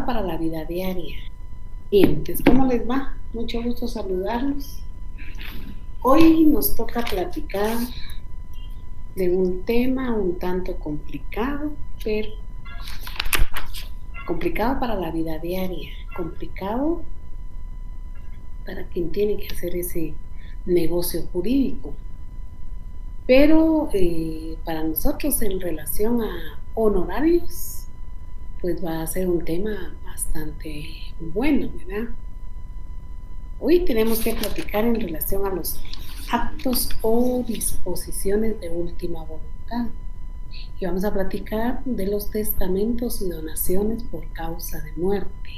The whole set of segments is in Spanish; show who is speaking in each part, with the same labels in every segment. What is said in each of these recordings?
Speaker 1: complicado para la vida diaria. Bien, pues, ¿cómo les va? Mucho gusto saludarlos. Hoy nos toca platicar de un tema un tanto complicado, pero complicado para la vida diaria, complicado para quien tiene que hacer ese negocio jurídico. Pero para nosotros en relación a honorarios, pues va a ser un tema bastante bueno, ¿verdad? Hoy tenemos que platicar en relación a los actos o disposiciones de última voluntad. Y vamos a platicar de los testamentos y donaciones por causa de muerte.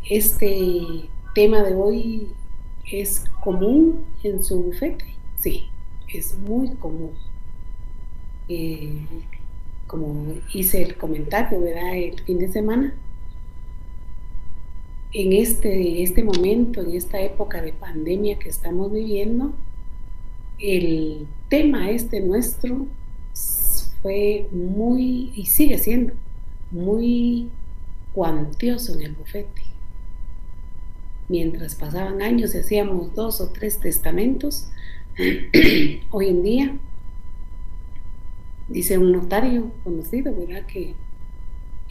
Speaker 1: Este tema de hoy es común en su bufete. Sí, es muy común. Como hice el comentario, ¿verdad? El fin de semana, en este momento, en esta época de pandemia que estamos viviendo, el tema nuestro fue muy, y sigue siendo, muy cuantioso en el bufete. Mientras pasaban años y hacíamos 2 o 3 testamentos, hoy en día, dice un notario conocido, ¿verdad?, que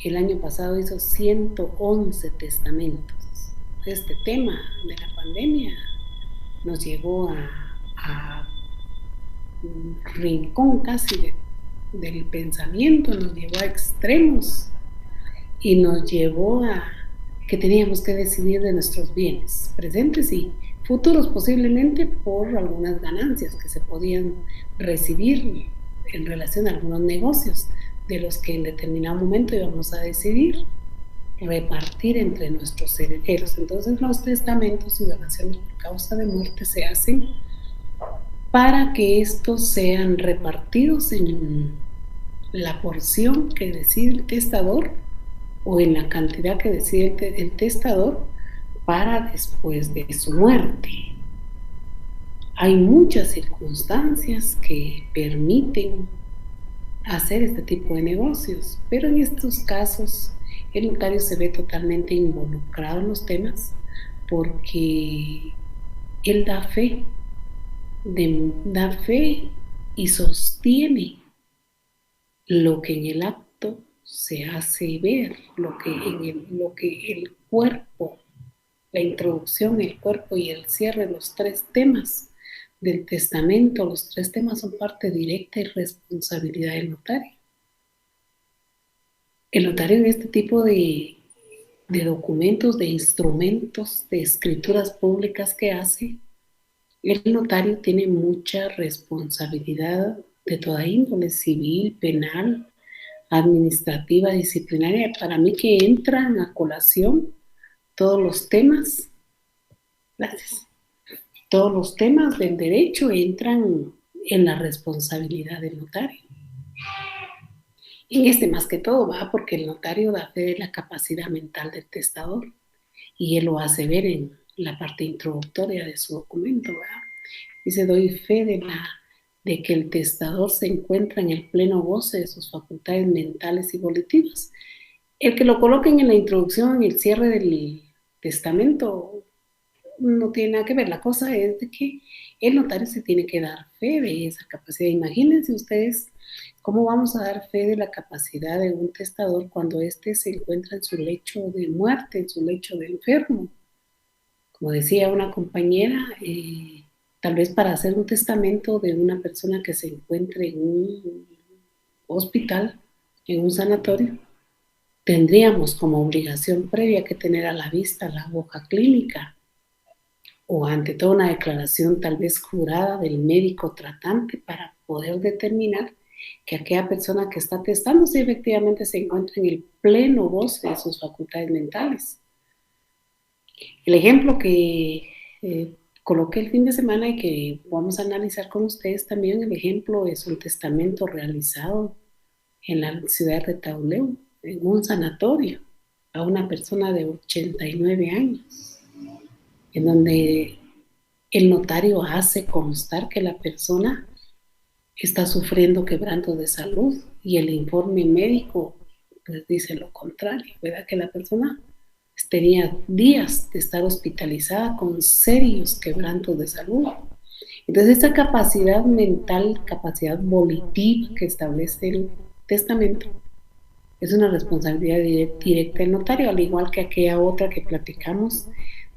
Speaker 1: el año pasado hizo 111 testamentos. Este tema de la pandemia nos llevó a un rincón casi del pensamiento, nos llevó a extremos y nos llevó a que teníamos que decidir de nuestros bienes, presentes y futuros, posiblemente por algunas ganancias que se podían recibir en relación a algunos negocios de los que en determinado momento íbamos a decidir repartir entre nuestros herederos. Entonces los testamentos y donaciones por causa de muerte se hacen para que estos sean repartidos en la porción que decide el testador o en la cantidad que decide el testador para después de su muerte. Hay muchas circunstancias que permiten hacer este tipo de negocios, pero en estos casos el notario se ve totalmente involucrado en los temas porque él da fe y sostiene lo que en el acto se hace ver, lo que el cuerpo, la introducción, el cuerpo y el cierre, los 3 temas del testamento, los 3 temas son parte directa y responsabilidad del notario. El notario en este tipo de documentos, de instrumentos, de escrituras públicas que hace, el notario tiene mucha responsabilidad de toda índole, civil, penal, administrativa, disciplinaria. Para mí que entran a colación todos los temas, gracias, todos los temas del derecho entran en la responsabilidad del notario. Y más que todo va porque el notario da fe de la capacidad mental del testador y él lo hace ver en la parte introductoria de su documento, ¿verdad? Dice: doy fe de que el testador se encuentra en el pleno goce de sus facultades mentales y volitivas. El que lo coloquen en la introducción, en el cierre del testamento, no tiene nada que ver. La cosa es de que el notario se tiene que dar fe de esa capacidad. Imagínense ustedes cómo vamos a dar fe de la capacidad de un testador cuando éste se encuentra en su lecho de muerte, en su lecho de enfermo. Como decía una compañera, tal vez para hacer un testamento de una persona que se encuentre en un hospital, en un sanatorio, tendríamos como obligación previa que tener a la vista la hoja clínica o ante todo una declaración tal vez jurada del médico tratante para poder determinar que aquella persona que está testándose efectivamente se encuentra en el pleno goce de sus facultades mentales. El ejemplo que coloqué el fin de semana y que vamos a analizar con ustedes también, el ejemplo es un testamento realizado en la ciudad de Retauleu, en un sanatorio, a una persona de 89 años, en donde el notario hace constar que la persona está sufriendo quebrantos de salud y el informe médico pues dice lo contrario, ¿verdad? Que la persona tenía días de estar hospitalizada con serios quebrantos de salud. Entonces, esa capacidad mental, capacidad volitiva que establece el testamento, es una responsabilidad directa del notario, al igual que aquella otra que platicamos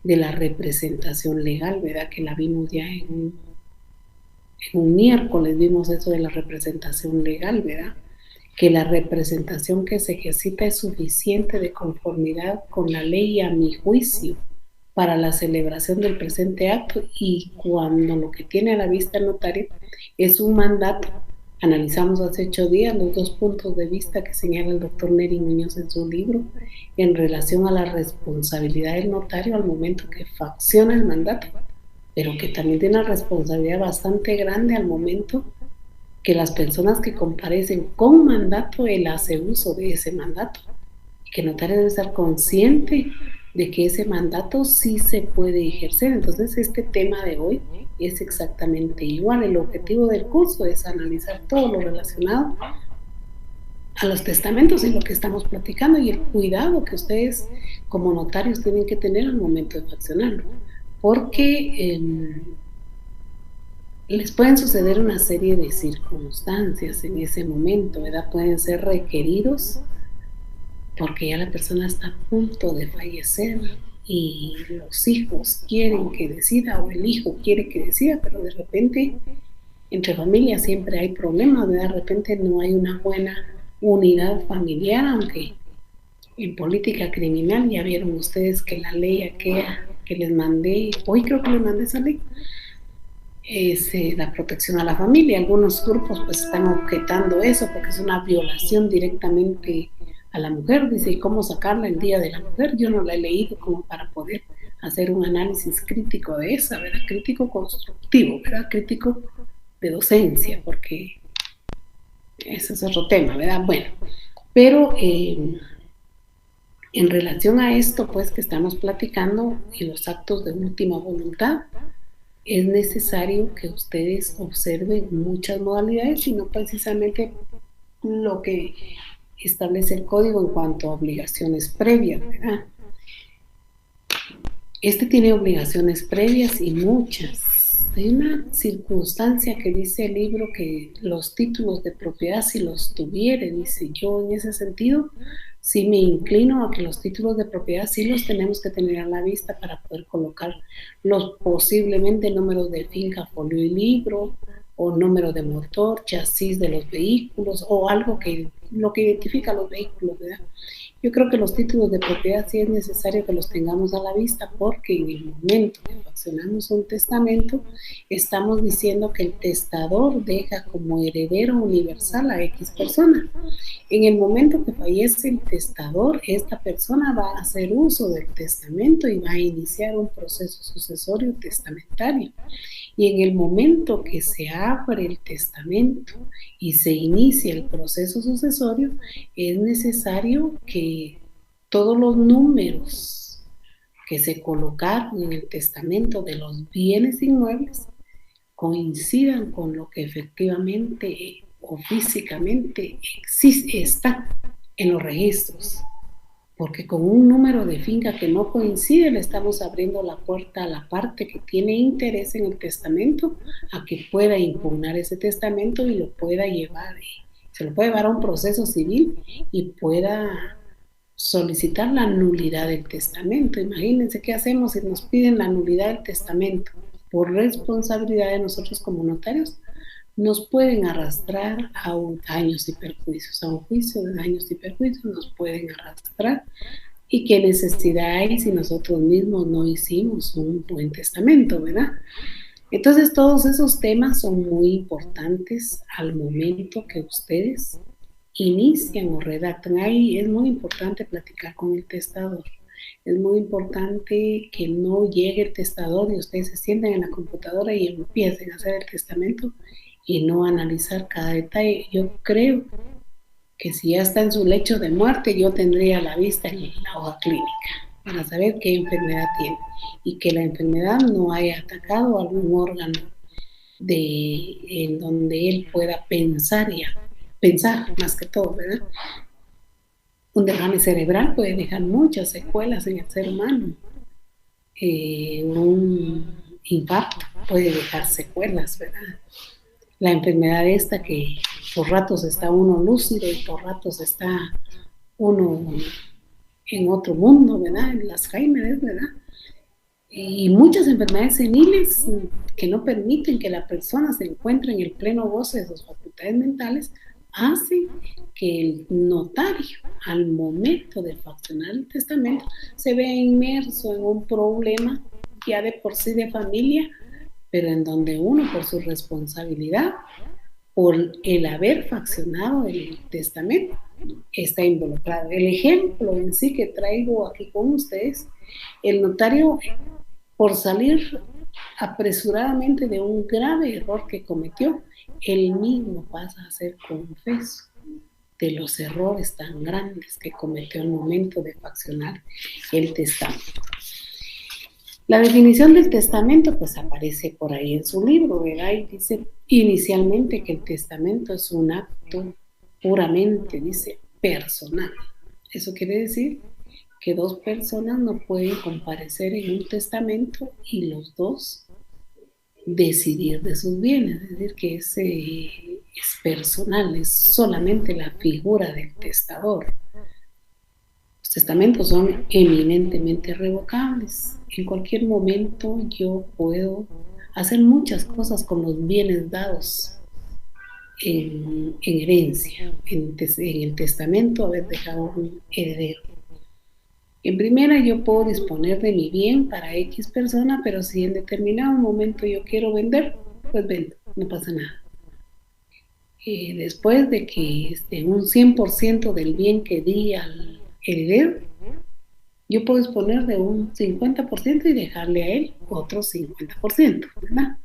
Speaker 1: de la representación legal, ¿verdad? Que la vimos ya en un miércoles, vimos eso de la representación legal, ¿verdad? Que la representación que se ejercita es suficiente de conformidad con la ley a mi juicio para la celebración del presente acto, y cuando lo que tiene a la vista el notario es un mandato. Analizamos hace 8 días los 2 puntos de vista que señala el doctor Neri Muñoz en su libro en relación a la responsabilidad del notario al momento que facciona el mandato, pero que también tiene una responsabilidad bastante grande al momento que las personas que comparecen con mandato, él hace uso de ese mandato. Y que el notario debe estar consciente de que ese mandato sí se puede ejercer. Entonces, este tema de hoy es exactamente igual. El objetivo del curso es analizar todo lo relacionado a los testamentos y lo que estamos platicando y el cuidado que ustedes como notarios tienen que tener al momento de faccionarlo. Porque les pueden suceder una serie de circunstancias en ese momento, ¿verdad? Pueden ser requeridos porque ya la persona está a punto de fallecer y los hijos quieren que decida o el hijo quiere que decida, pero de repente entre familias siempre hay problemas, ¿verdad? De repente no hay una buena unidad familiar, aunque en política criminal ya vieron ustedes que la ley aquella que les mandé, hoy creo que les mandé esa ley, es la protección a la familia. Algunos grupos pues están objetando eso porque es una violación directamente a la mujer. Dice, ¿y cómo sacarla el Día de la Mujer? Yo no la he leído como para poder hacer un análisis crítico de esa, ¿verdad? Crítico constructivo, ¿verdad? Crítico de docencia, porque ese es otro tema, ¿verdad? Bueno, pero en relación a esto pues que estamos platicando y los actos de última voluntad, es necesario que ustedes observen muchas modalidades y no precisamente lo que establece el código en cuanto a obligaciones previas, ¿verdad? Este tiene obligaciones previas y muchas. Hay una circunstancia que dice el libro que los títulos de propiedad, si los tuviere, dice yo en ese sentido, sí me inclino a que los títulos de propiedad sí los tenemos que tener a la vista para poder colocar los posiblemente números de finca, folio y libro, o número de motor, chasis de los vehículos, o algo que lo que identifica los vehículos, ¿verdad? Yo creo que los títulos de propiedad sí es necesario que los tengamos a la vista porque en el momento que fraccionamos un testamento, estamos diciendo que el testador deja como heredero universal a X persona. En el momento que fallece el testador, esta persona va a hacer uso del testamento y va a iniciar un proceso sucesorio testamentario. Y en el momento que se abre el testamento y se inicia el proceso sucesorio, es necesario que todos los números que se colocaron en el testamento de los bienes inmuebles coincidan con lo que efectivamente o físicamente existe, está en los registros. Porque con un número de finca que no coincide, le estamos abriendo la puerta a la parte que tiene interés en el testamento a que pueda impugnar ese testamento y lo pueda llevar, se lo puede llevar a un proceso civil y pueda solicitar la nulidad del testamento. Imagínense qué hacemos si nos piden la nulidad del testamento por responsabilidad de nosotros como notarios. Nos pueden arrastrar a daños y perjuicios, a un juicio de daños y perjuicios nos pueden arrastrar. ¿Y qué necesidad hay si nosotros mismos no hicimos un buen testamento, verdad? Entonces todos esos temas son muy importantes al momento que ustedes inician o redactan. Ahí es muy importante platicar con el testador. Es muy importante que no llegue el testador y ustedes se sienten en la computadora y empiecen a hacer el testamento y no analizar cada detalle. Yo creo que si ya está en su lecho de muerte, yo tendría a la vista la hoja clínica para saber qué enfermedad tiene y que la enfermedad no haya atacado algún órgano en donde él pueda pensar más que todo, ¿verdad? Un derrame cerebral puede dejar muchas secuelas en el ser humano. Un infarto puede dejar secuelas, ¿verdad? La enfermedad esta que por ratos está uno lúcido y por ratos está uno en otro mundo, ¿verdad? En las Alzheimer, ¿verdad? Y muchas enfermedades seniles que no permiten que la persona se encuentre en el pleno goce de sus facultades mentales, hacen que el notario, al momento de fraccionar el testamento, se vea inmerso en un problema ya de por sí de familia, pero en donde uno, por su responsabilidad, por el haber fraccionado el testamento, está involucrado. El ejemplo en sí que traigo aquí con ustedes, el notario, por salir apresuradamente de un grave error que cometió, él mismo pasa a ser confeso de los errores tan grandes que cometió al momento de fraccionar el testamento. La definición del testamento pues aparece por ahí en su libro, ¿verdad? Y dice inicialmente que el testamento es un acto puramente, dice, personal. Eso quiere decir que dos personas no pueden comparecer en un testamento y los dos decidir de sus bienes, es decir, que es personal, es solamente la figura del testador. Los testamentos son eminentemente revocables. En cualquier momento yo puedo hacer muchas cosas con los bienes dados en herencia, en el testamento, haber dejado un heredero. En primera, yo puedo disponer de mi bien para X persona, pero si en determinado momento yo quiero vender, pues vendo, no pasa nada. Después de que un 100% del bien que di al heredero, yo puedo disponer de un 50% y dejarle a él otro 50%, ¿verdad?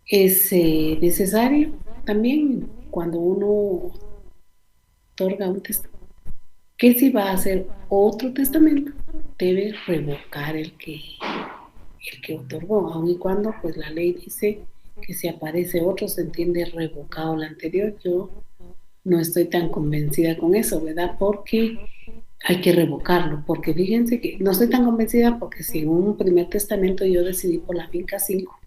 Speaker 1: Es necesario también cuando uno otorga un testamento, que si va a hacer otro testamento, debe revocar el que otorgó, aun y cuando pues la ley dice que si aparece otro se entiende revocado el anterior. Yo no estoy tan convencida con eso, ¿verdad? Porque hay que revocarlo, porque fíjense que no estoy tan convencida porque si en un primer testamento yo decidí por la finca 5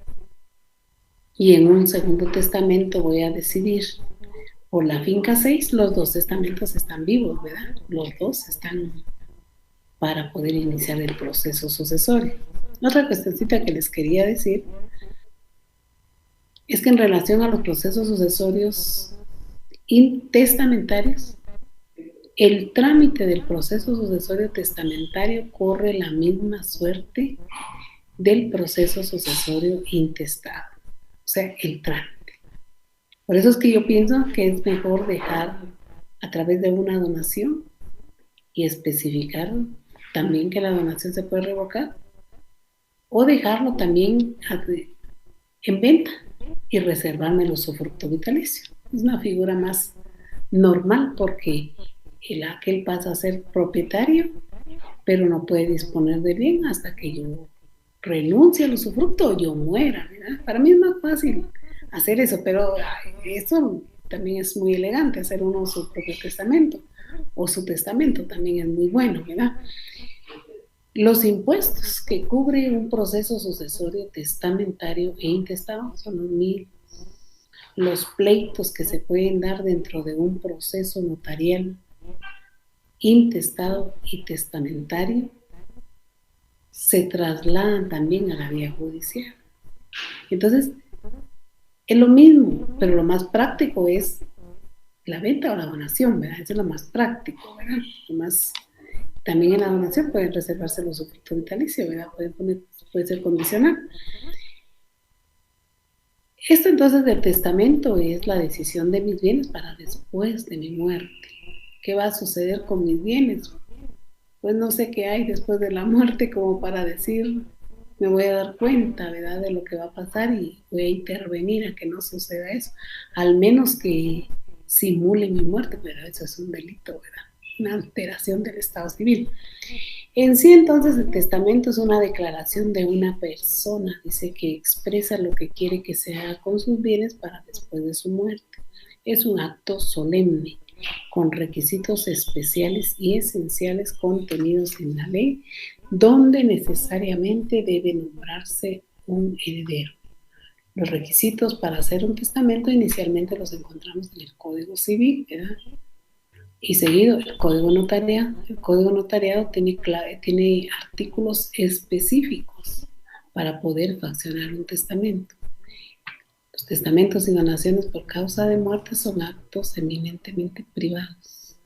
Speaker 1: y en un segundo testamento voy a decidir por la finca 6, los dos testamentos están vivos, ¿verdad? Los dos están para poder iniciar el proceso sucesorio. Otra cuestioncita que les quería decir es que en relación a los procesos sucesorios intestamentarios, el trámite del proceso sucesorio testamentario corre la misma suerte del proceso sucesorio intestado, o sea, el trámite. Por eso es que yo pienso que es mejor dejar a través de una donación y especificar también que la donación se puede revocar o dejarlo también en venta y reservarme el usufructo vitalicio. Es una figura más normal porque aquel pasa a ser propietario, pero no puede disponer de bien hasta que yo renuncie al usufructo o yo muera, ¿verdad? Para mí es más fácil hacer eso, pero eso también es muy elegante, hacer uno su propio testamento, o su testamento también es muy bueno, ¿verdad? Los impuestos que cubre un proceso sucesorio testamentario e intestado son los mismos. Los pleitos que se pueden dar dentro de un proceso notarial intestado y testamentario se trasladan también a la vía judicial. Entonces, es lo mismo, pero lo más práctico es la venta o la donación, ¿verdad? Eso es lo más práctico, ¿verdad? Lo más, también en la donación pueden reservarse los usufructo vitalicio, ¿verdad? Puede ser condicional. Esto entonces del testamento es la decisión de mis bienes para después de mi muerte. ¿Qué va a suceder con mis bienes? Pues no sé qué hay después de la muerte como para decir, me voy a dar cuenta, ¿verdad?, de lo que va a pasar y voy a intervenir a que no suceda eso. Al menos que simule mi muerte, pero eso es un delito, ¿verdad? Una alteración del estado civil. En sí, entonces, el testamento es una declaración de una persona, dice, que expresa lo que quiere que se haga con sus bienes para después de su muerte. Es un acto solemne con requisitos especiales y esenciales contenidos en la ley, donde necesariamente debe nombrarse un heredero. Los requisitos para hacer un testamento inicialmente los encontramos en el Código Civil, ¿verdad? Y seguido el Código Notariado. El Código Notariado tiene artículos específicos para poder fraccionar un testamento. Los testamentos y donaciones por causa de muerte son actos eminentemente privados.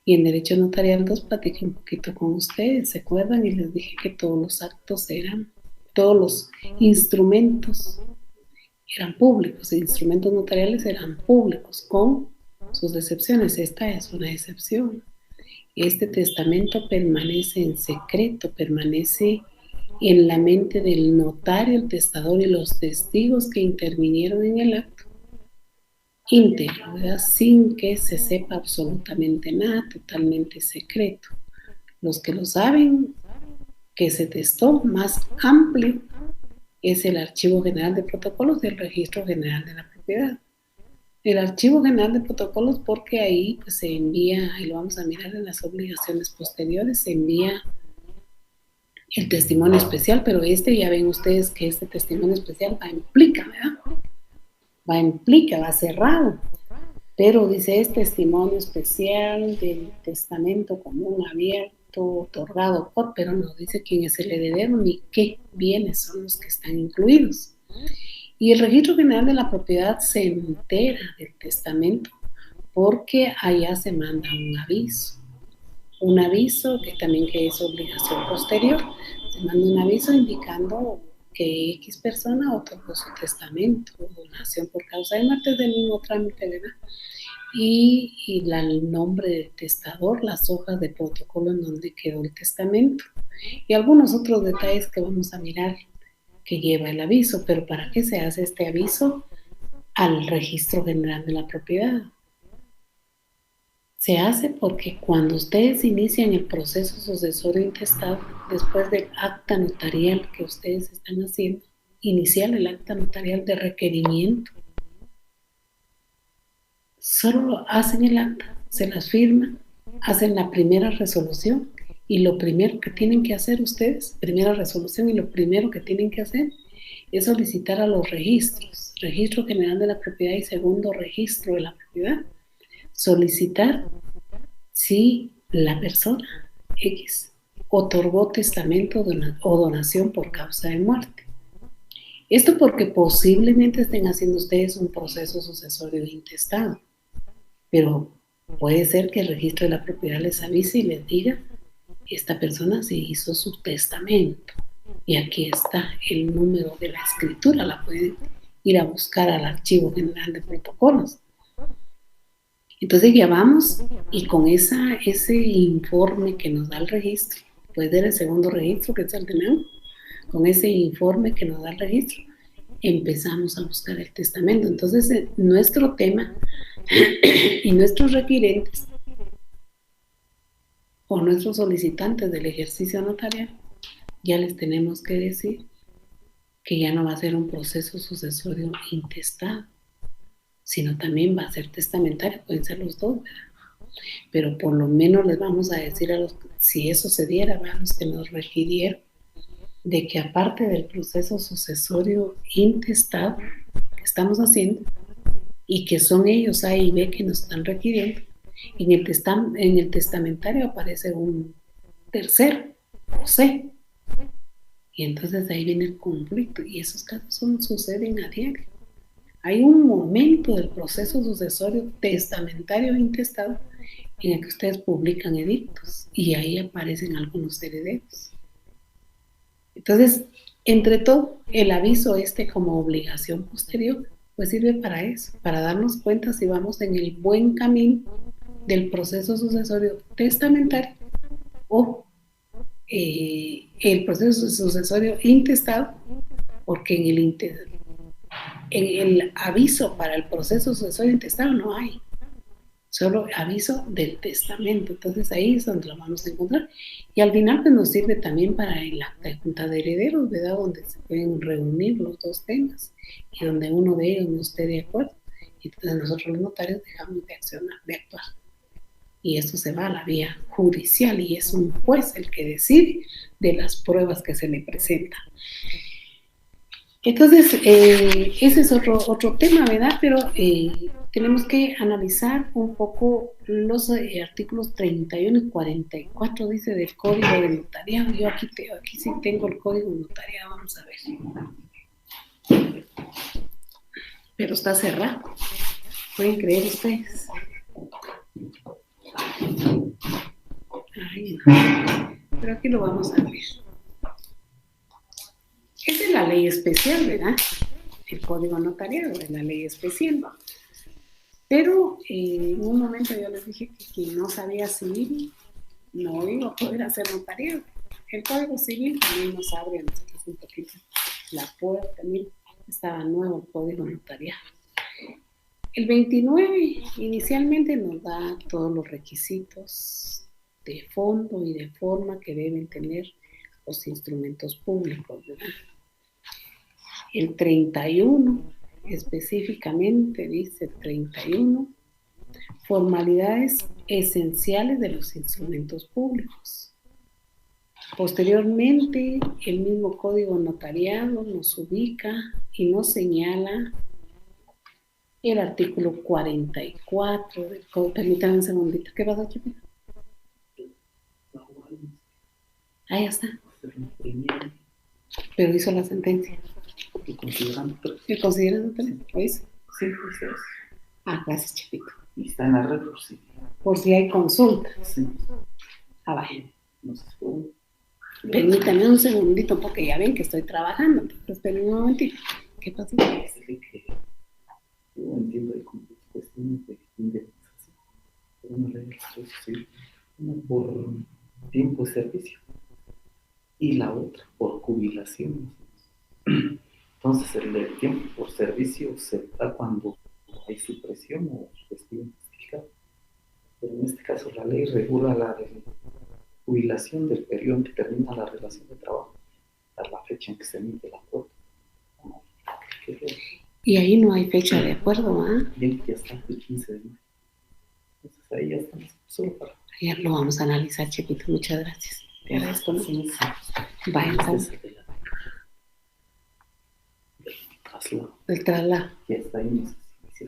Speaker 1: Y en Derecho Notarial 2 platiqué un poquito con ustedes, ¿se acuerdan? Y les dije que todos los actos todos los instrumentos eran públicos, instrumentos notariales eran públicos, con sus excepciones. Esta es una excepción. Este testamento permanece en secreto, permanece en la mente del notario, el testador y los testigos que intervinieron en el acto íntegro, ¿verdad? Sin que se sepa absolutamente nada, totalmente secreto. Los que lo saben, que se testó más amplio, es el Archivo General de Protocolos del Registro General de la Propiedad. El Archivo General de Protocolos, porque ahí pues, se envía, y lo vamos a mirar en las obligaciones posteriores, se envía el testimonio especial, pero ya ven ustedes que este testimonio especial va implica, ¿verdad? Va cerrado, pero dice es testimonio especial del testamento común abierto, otorgado por, pero no dice quién es el heredero ni qué bienes son los que están incluidos. Y el Registro General de la Propiedad se entera del testamento porque allá se manda un aviso que también que es obligación posterior, se manda un aviso indicando que X persona otorgó su testamento o donación por causa de muerte del mismo trámite, ¿verdad? Y el nombre del testador, las hojas de protocolo en donde quedó el testamento y algunos otros detalles que vamos a mirar que lleva el aviso. Pero ¿para qué se hace este aviso al Registro General de la Propiedad? Se hace porque cuando ustedes inician el proceso sucesorio intestado, después del acta notarial que ustedes están haciendo, iniciar el acta notarial de requerimiento, solo hacen el acta, se las firman, hacen la primera resolución y lo primero que tienen que hacer ustedes, primera resolución y lo primero que tienen que hacer es solicitar a los registros, Registro General de la Propiedad y segundo registro de la propiedad, solicitar si la persona X otorgó testamento o donación por causa de muerte. Esto porque posiblemente estén haciendo ustedes un proceso sucesorio intestado, pero puede ser que el registro de la propiedad les avise y les diga, esta persona se hizo su testamento y aquí está el número de la escritura, la pueden ir a buscar al Archivo General de Protocolos. Entonces ya vamos y con ese informe que nos da el registro, puede ser el segundo registro que es el tenemos, con ese informe que nos da el registro, empezamos a buscar el testamento. Entonces nuestro tema y nuestros requirentes o nuestros solicitantes del ejercicio notarial, ya les tenemos que decir que ya no va a ser un proceso sucesorio intestado, sino también va a ser testamentario, pueden ser los dos, ¿verdad? Pero por lo menos les vamos a decir si eso se diera, a los que nos requirieron, de que aparte del proceso sucesorio intestado que estamos haciendo, y que son ellos A y B que nos están requiriendo, en el testamentario aparece un tercero, o C, y entonces ahí viene el conflicto, y esos casos suceden a diario. Hay un momento del proceso sucesorio testamentario intestado en el que ustedes publican edictos y ahí aparecen algunos herederos. Entonces, entre todo, el aviso como obligación posterior, pues sirve para eso, para darnos cuenta si vamos en el buen camino del proceso sucesorio testamentario o el proceso sucesorio intestado, porque en el aviso para el proceso sucesorio intestado no hay, solo aviso del testamento. Entonces ahí es donde lo vamos a encontrar. Y al final pues nos sirve también para el acta de junta de herederos, ¿verdad? Donde se pueden reunir los dos temas y donde uno de ellos no esté de acuerdo. Y entonces nosotros los notarios dejamos de accionar, de actuar. Y esto se va a la vía judicial y es un juez el que decide de las pruebas que se le presentan. Entonces, ese es otro tema, ¿verdad? Pero tenemos que analizar un poco los artículos 31 y 44, dice, del Código de Notariado. Yo aquí sí tengo el Código de Notariado, vamos a ver. Pero está cerrado. ¿Pueden creer ustedes? Ay, no. Pero aquí lo vamos a ver. Esa es la ley especial, ¿verdad? El Código Notariado es la ley especial. Pero en un momento yo les dije que quien no sabía civil no iba a poder hacer notariado. El Código Civil también nos abre a nosotros un poquito la puerta, también estaba nuevo el Código Notariado. El 29 inicialmente nos da todos los requisitos de fondo y de forma que deben tener los instrumentos públicos, ¿verdad? El 31 específicamente dice 31 formalidades esenciales de los instrumentos públicos. Posteriormente, el mismo Código Notariado nos ubica y nos señala el artículo 44 del Código. Permítanme un segundito. ¿Qué pasa, Chipita? Ahí está. Pero hizo la sentencia. ¿Y considerando tres? ¿Lo hizo?
Speaker 2: Sí, pues es.
Speaker 1: Gracias, Chipito.
Speaker 2: Y está en la red
Speaker 1: por si hay consultas.
Speaker 2: Sí.
Speaker 1: Vaya.
Speaker 2: No se puede.
Speaker 1: Permítame un segundito porque ya ven que estoy trabajando. Entonces, esperen un momentito. ¿Qué pasó?
Speaker 2: Yo entiendo de cuestiones de indemnización. Una ley de una por tiempo de servicio y la otra por jubilación. Entonces, el tiempo por servicio se da cuando hay supresión o despido justificado. Pero en este caso, la ley regula la jubilación del periodo en que termina la relación de trabajo a la fecha en que se emite el acuerdo.
Speaker 1: Y ahí no hay fecha de acuerdo, ¿ah?
Speaker 2: Bien, ya está el 15 de mayo. Entonces ahí ya estamos, solo para...
Speaker 1: Ya lo vamos a analizar, Chiquito, muchas gracias. Te agradezco mucho. Vaya, entonces. El traslado.
Speaker 2: Ya está ahí.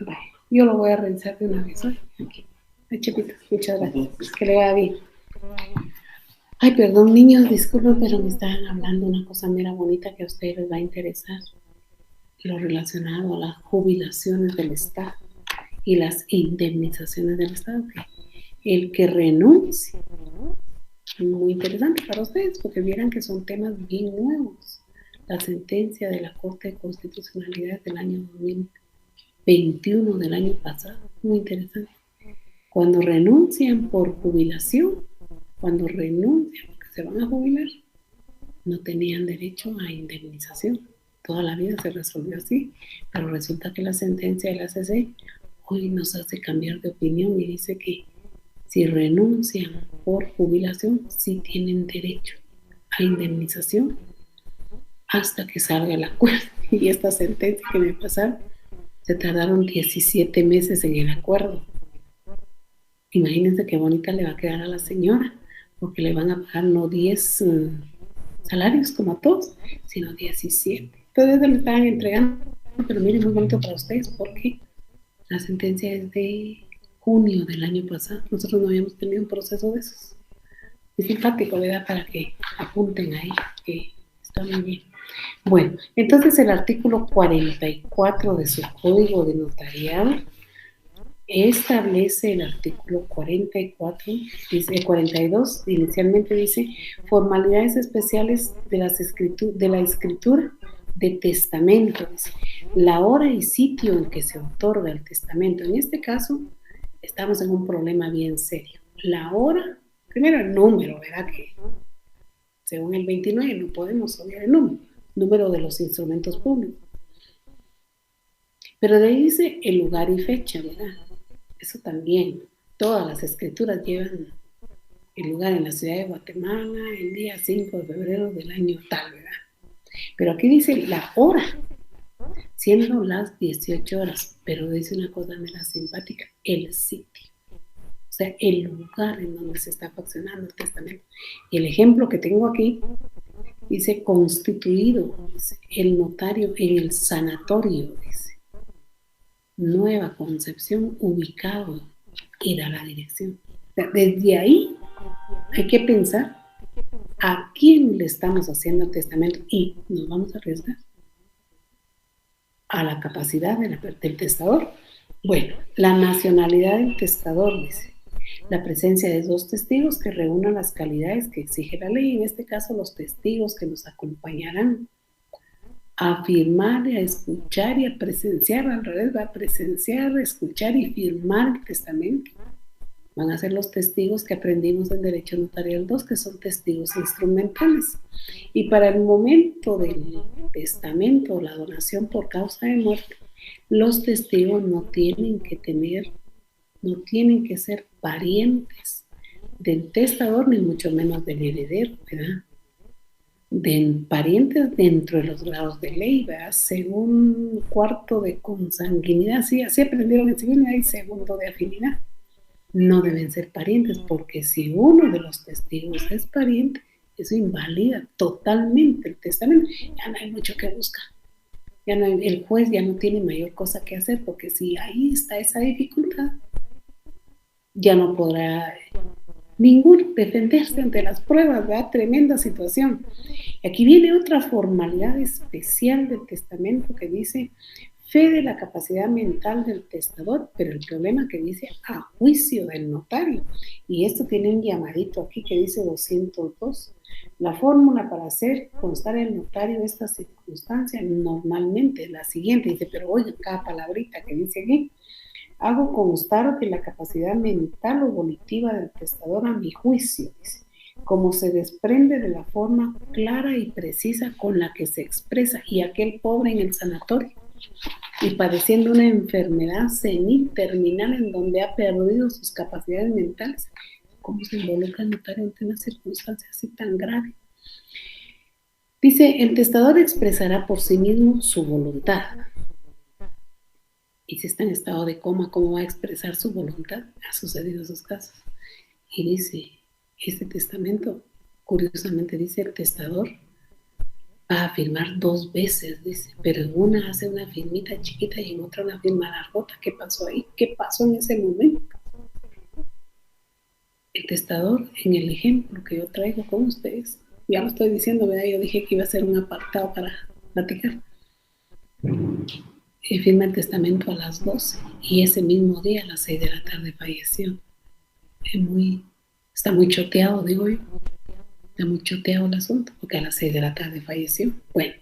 Speaker 1: Vaya, yo lo voy a revisar de una vez hoy. Aquí. Ay, Chipito, muchas gracias. Que le vaya bien. Ay, perdón, niños, disculpen, pero me estaban hablando una cosa mera bonita que a ustedes les va a interesar. Lo relacionado a las jubilaciones del Estado y las indemnizaciones del Estado. El que renuncie, muy interesante para ustedes, porque vieran que son temas bien nuevos. La sentencia de la Corte de Constitucionalidad del año 2021, del año pasado, muy interesante. Cuando renuncian por jubilación, cuando renuncian porque se van a jubilar, no tenían derecho a indemnización. Toda la vida se resolvió así, pero resulta que la sentencia de la CC hoy nos hace cambiar de opinión y dice que si renuncian por jubilación, sí tienen derecho a indemnización hasta que salga el acuerdo. Y esta sentencia que me pasaron, se tardaron 17 meses en el acuerdo. Imagínense qué bonita le va a quedar a la señora, porque le van a pagar no 10 salarios como a todos, sino 17. Entonces me estaban entregando, pero miren, muy bonito para ustedes, porque la sentencia es de junio del año pasado. Nosotros no habíamos tenido un proceso de esos. Es simpático, ¿verdad? Para que apunten ahí, que está muy bien. Bueno, entonces el artículo 44 de su Código de Notariado establece, el artículo 44, dice 42, inicialmente dice formalidades especiales de la escritura de testamento, dice, la hora y sitio en que se otorga el testamento. En este caso, estamos en un problema bien serio. La hora, primero el número, ¿verdad? Que según el 29 no podemos obviar el número de los instrumentos públicos. Pero de ahí dice el lugar y fecha, ¿verdad? Eso también. Todas las escrituras llevan el lugar en la ciudad de Guatemala, el día 5 de febrero del año tal, ¿verdad? Pero aquí dice la hora. siendo las 18 horas, pero dice una cosa mera simpática, el sitio, o sea, el lugar en donde se está faccionando el testamento. Y el ejemplo que tengo aquí dice constituido, dice, el notario en el sanatorio, dice, Nueva Concepción, ubicado, y da la dirección. O sea, desde ahí hay que pensar a quién le estamos haciendo el testamento y nos vamos a arriesgar a la capacidad del testador. Bueno, la nacionalidad del testador, dice, la presencia de 2 testigos que reúnan las calidades que exige la ley, en este caso los testigos que nos acompañarán a firmar, a escuchar y a presenciar, al revés, va a presenciar, escuchar y firmar el testamento. Van a ser los testigos que aprendimos en Derecho Notarial 2, que son testigos instrumentales. Y para el momento del testamento, la donación por causa de muerte, los testigos no tienen que ser parientes del testador, ni mucho menos del heredero, ¿verdad? De parientes dentro de los grados de ley, ¿verdad? Según cuarto de consanguinidad, sí, así aprendieron en civil, hay segundo de afinidad. No deben ser parientes, porque si uno de los testigos es pariente, eso invalida totalmente el testamento. Ya no hay mucho que buscar. Ya no hay, el juez ya no tiene mayor cosa que hacer, porque si ahí está esa dificultad, ya no podrá ninguno defenderse ante las pruebas, ¿verdad? Tremenda situación. Y aquí viene otra formalidad especial del testamento que dice fe de la capacidad mental del testador, pero el problema que dice a juicio del notario. Y esto tiene un llamadito aquí que dice 202. La fórmula para hacer constar el notario esta circunstancia normalmente es la siguiente. Dice, pero oiga, cada palabrita que dice aquí. Hago constar que la capacidad mental o volitiva del testador a mi juicio, dice, como se desprende de la forma clara y precisa con la que se expresa, y aquel pobre en el sanatorio y padeciendo una enfermedad senil terminal en donde ha perdido sus capacidades mentales, ¿cómo se involucra el notario ante una circunstancia así tan grave? Dice, el testador expresará por sí mismo su voluntad. Y si está en estado de coma, ¿cómo va a expresar su voluntad? Ha sucedido esos casos. Y dice, este testamento, curiosamente dice, el testador va a firmar 2 veces, dice, pero en una hace una firmita chiquita y en otra una firma largota. ¿Qué pasó ahí? ¿Qué pasó en ese momento? El testador, en el ejemplo que yo traigo con ustedes, ya lo estoy diciendo, ¿verdad? Yo dije que iba a ser un apartado para platicar. Firma el testamento a las 12 y ese mismo día a las 6 de la tarde falleció. Está muy choteado, digo yo. Está muy choteado el asunto porque a las 6 de la tarde falleció. Bueno,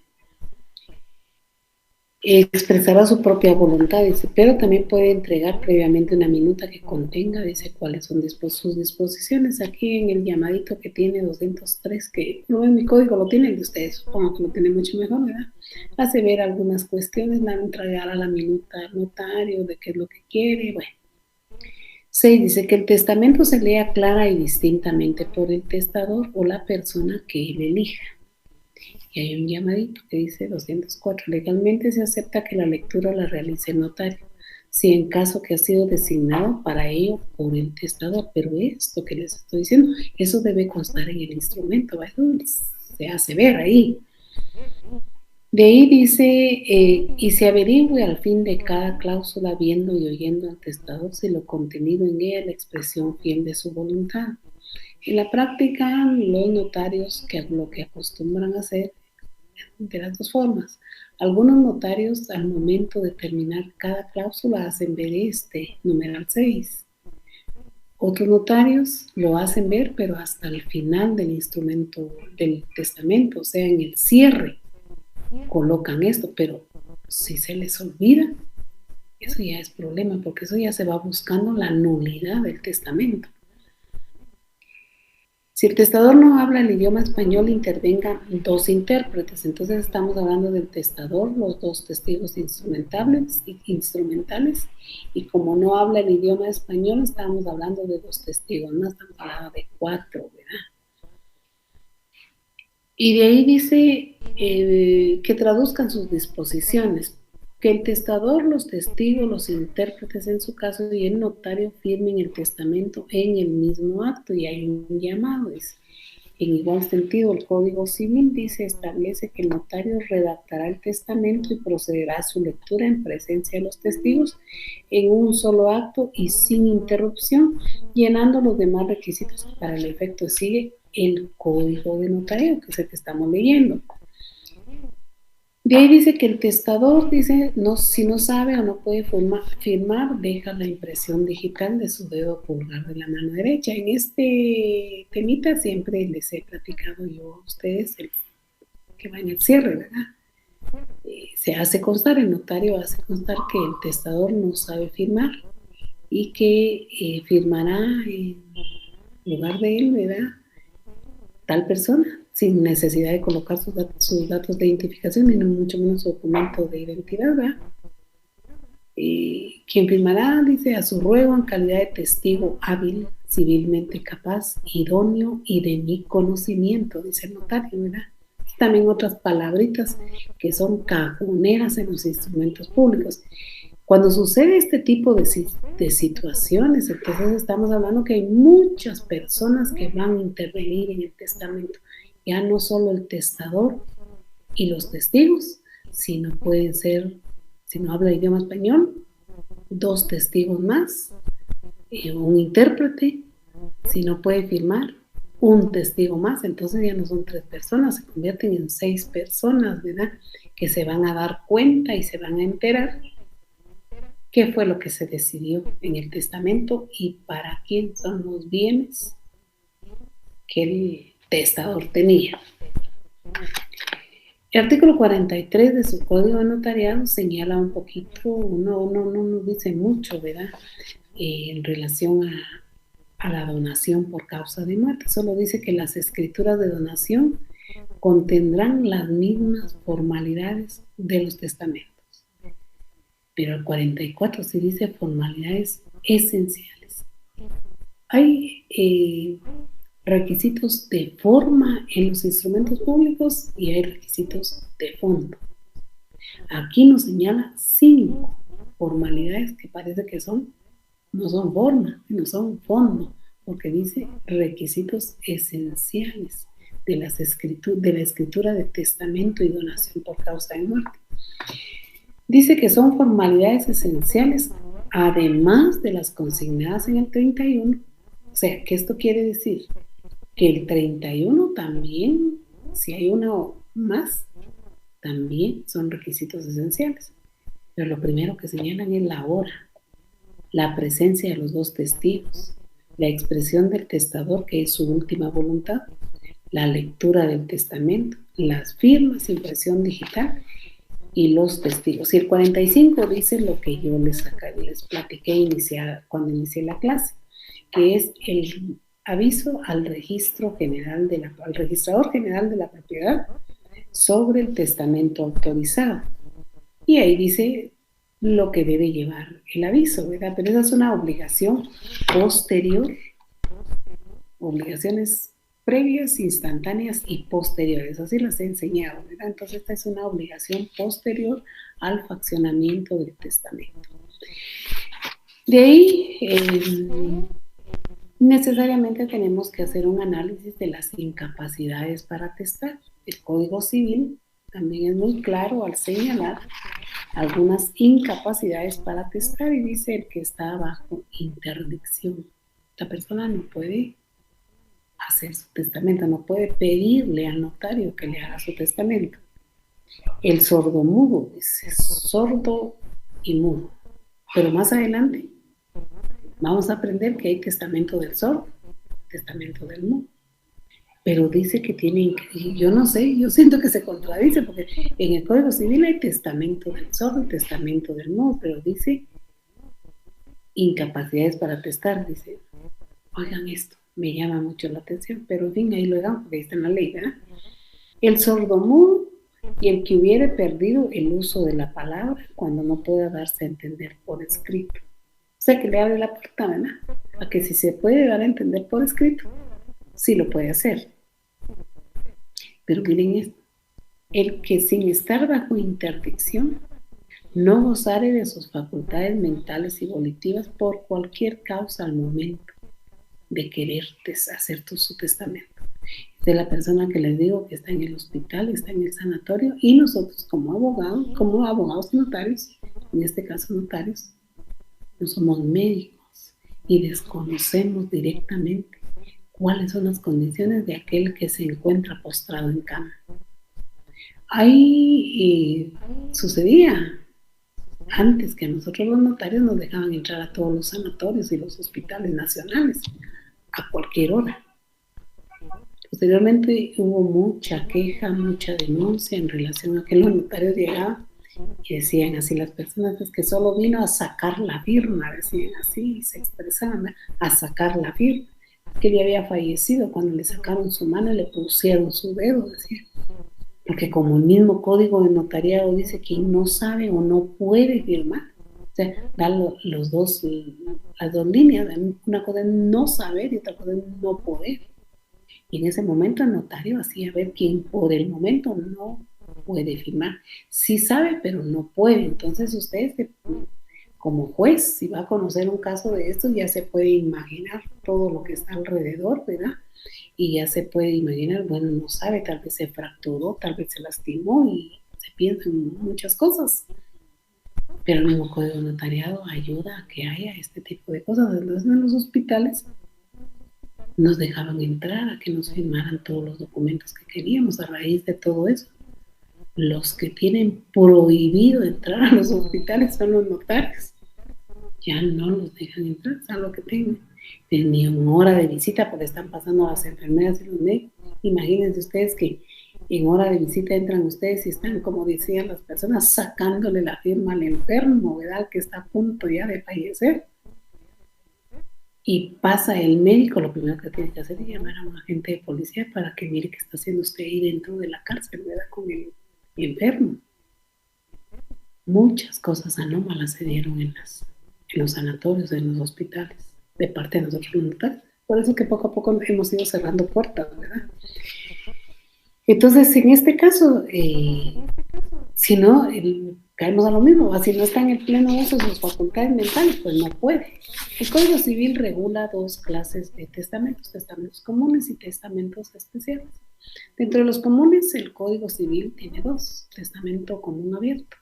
Speaker 1: expresará su propia voluntad, dice, pero también puede entregar previamente una minuta que contenga, dice, cuáles son sus disposiciones. Aquí en el llamadito que tiene 203, que no en mi código lo tienen de ustedes, supongo que lo tienen mucho mejor, ¿verdad? Hace ver algunas cuestiones, la entregar a la minuta al notario de qué es lo que quiere, bueno. 6. Dice que el testamento se lea clara y distintamente por el testador o la persona que él elija. Y hay un llamadito que dice 204. Legalmente se acepta que la lectura la realice el notario, si en caso que ha sido designado para ello por el testador. Pero esto que les estoy diciendo, eso debe constar en el instrumento, eso se hace ver ahí. De ahí dice, y se averigüe al fin de cada cláusula, viendo y oyendo al testador si lo contenido en ella es la expresión fiel de su voluntad. En la práctica, los notarios lo que acostumbran a hacer de las 2 formas. Algunos notarios al momento de terminar cada cláusula hacen ver numeral 6. Otros notarios lo hacen ver, pero hasta el final del instrumento del testamento, o sea, en el cierre, colocan esto, pero si se les olvida, eso ya es problema, porque eso ya se va buscando la nulidad del testamento. Si el testador no habla el idioma español, intervengan 2 intérpretes. Entonces estamos hablando del testador, los 2 testigos instrumentales, y como no habla el idioma español, estamos hablando de 2 testigos, no estamos hablando de 4, ¿verdad? Y de ahí dice que traduzcan sus disposiciones, que el testador, los testigos, los intérpretes en su caso y el notario firmen el testamento en el mismo acto, y hay un llamado. Dice. En igual sentido, el Código Civil establece que el notario redactará el testamento y procederá a su lectura en presencia de los testigos en un solo acto y sin interrupción, llenando los demás requisitos que para el efecto sigue el Código de Notario, que es el que estamos leyendo. De ahí dice que el testador, dice, no, si no sabe o no puede firmar, deja la impresión digital de su dedo pulgar de la mano derecha. En este temita siempre les he platicado yo a ustedes que va en el cierre, ¿verdad? Se hace constar, el notario hace constar que el testador no sabe firmar y que firmará en lugar de él, ¿verdad? Tal persona, sin necesidad de colocar sus datos de identificación, ni mucho menos su documento de identidad, ¿verdad? Quien firmará, dice, a su ruego en calidad de testigo hábil, civilmente capaz, idóneo y de mi conocimiento, dice el notario, ¿verdad? También otras palabritas que son cajoneras en los instrumentos públicos. Cuando sucede este tipo de situaciones, entonces estamos hablando que hay muchas personas que van a intervenir en el testamento. Ya no solo el testador y los testigos, sino pueden ser, si no habla idioma español, 2 testigos más, un intérprete, si no puede firmar, un testigo más, entonces ya no son 3 personas, se convierten en 6 personas, ¿verdad? Que se van a dar cuenta y se van a enterar qué fue lo que se decidió en el testamento y para quién son los bienes que el testador tenía. El artículo 43 de su Código de Notariado señala un poquito, no nos dice mucho, ¿verdad? En relación a la donación por causa de muerte. Solo dice que las escrituras de donación contendrán las mismas formalidades de los testamentos. Pero el 44 sí dice formalidades esenciales. Hay requisitos de forma en los instrumentos públicos y hay requisitos de fondo. Aquí nos señala 5 formalidades que parece que no son forma, sino son fondo, porque dice requisitos esenciales de la escritura de testamento y donación por causa de muerte. Dice que son formalidades esenciales, además de las consignadas en el 31. O sea, que esto quiere decir que el 31 también, si hay uno más, también son requisitos esenciales. Pero lo primero que señalan es la hora, la presencia de los 2 testigos, la expresión del testador, que es su última voluntad, la lectura del testamento, las firmas, impresión digital y los testigos. Y el 45 dice lo que yo les platiqué cuando inicié la clase, que es el aviso al registrador general de la propiedad sobre el testamento autorizado. Y ahí dice lo que debe llevar el aviso, ¿verdad? Pero esa es una obligación posterior, obligaciones previas, instantáneas y posteriores, así las he enseñado, ¿verdad? Entonces esta es una obligación posterior al faccionamiento del testamento. De ahí necesariamente tenemos que hacer un análisis de las incapacidades para atestar. El Código Civil también es muy claro al señalar algunas incapacidades para atestar y dice el que está bajo interdicción. La persona no puede hacer su testamento, no puede pedirle al notario que le haga su testamento. El sordomudo, dice, sordo y mudo. Pero más adelante vamos a aprender que hay testamento del sordo, testamento del mudo. Pero dice que tiene, yo no sé, yo siento que se contradice, porque en el Código Civil hay testamento del sordo y testamento del mudo, pero dice incapacidades para atestar, dice, oigan esto, me llama mucho la atención, pero en fin, ahí lo damos, porque ahí está en la ley, ¿verdad? El sordomudo y el que hubiere perdido el uso de la palabra cuando no pueda darse a entender por escrito. O sea, que le abre la puerta, ¿verdad? A que si se puede dar a entender por escrito, sí lo puede hacer. Pero miren esto, el que sin estar bajo interdicción no gozare de sus facultades mentales y volitivas por cualquier causa al momento de querer hacer su testamento. De la persona que les digo que está en el hospital, está en el sanatorio, y nosotros como abogados y notarios, en este caso notarios, no somos médicos y desconocemos directamente cuáles son las condiciones de aquel que se encuentra postrado en cama. Ahí sucedía antes que a nosotros los notarios nos dejaban entrar a todos los sanatorios y los hospitales nacionales a cualquier hora. Posteriormente hubo mucha queja, mucha denuncia en relación a que los notarios llegaban y decían así las personas, es que solo vino a sacar la firma, decían así, y se expresaban, a sacar la firma, que él ya había fallecido cuando le sacaron su mano y le pusieron su dedo, decían. Porque como el mismo código de notariado dice que no sabe o no puede firmar, o sea, da las dos líneas, una cosa es no saber y otra cosa es no poder. Y en ese momento el notario hacía ver quién por el momento no puede firmar. Sí sabe, pero no puede. Entonces usted, como juez, si va a conocer un caso de esto, ya se puede imaginar todo lo que está alrededor, ¿verdad? Y ya se puede imaginar, bueno, no sabe, tal vez se fracturó, tal vez se lastimó y se piensa en muchas cosas. Pero el mismo código notariado ayuda a que haya este tipo de cosas. Entonces en los hospitales nos dejaban entrar a que nos firmaran todos los documentos que queríamos a raíz de todo eso. Los que tienen prohibido entrar a los hospitales son los notarios. Ya no los dejan entrar, salvo que tengan ni una hora de visita porque están pasando las enfermeras y los médicos. Imagínense ustedes que en hora de visita entran ustedes y están, como decían las personas, sacándole la firma al enfermo, ¿verdad? Que está a punto ya de fallecer. Y pasa el médico, lo primero que tiene que hacer es llamar a un agente de policía para que mire qué está haciendo usted ahí dentro de la cárcel, ¿verdad? Con el enfermo. Muchas cosas anómalas se dieron en los sanatorios, en los hospitales, de parte de nosotros los notarios. Por eso que poco a poco hemos ido cerrando puertas, ¿verdad? Entonces, en este caso, si no, caemos a lo mismo, si no está en el pleno uso de sus facultades mentales, pues no puede. El Código Civil regula dos clases de testamentos, testamentos comunes y testamentos especiales. Dentro de los comunes, el Código Civil tiene dos, testamento común abierto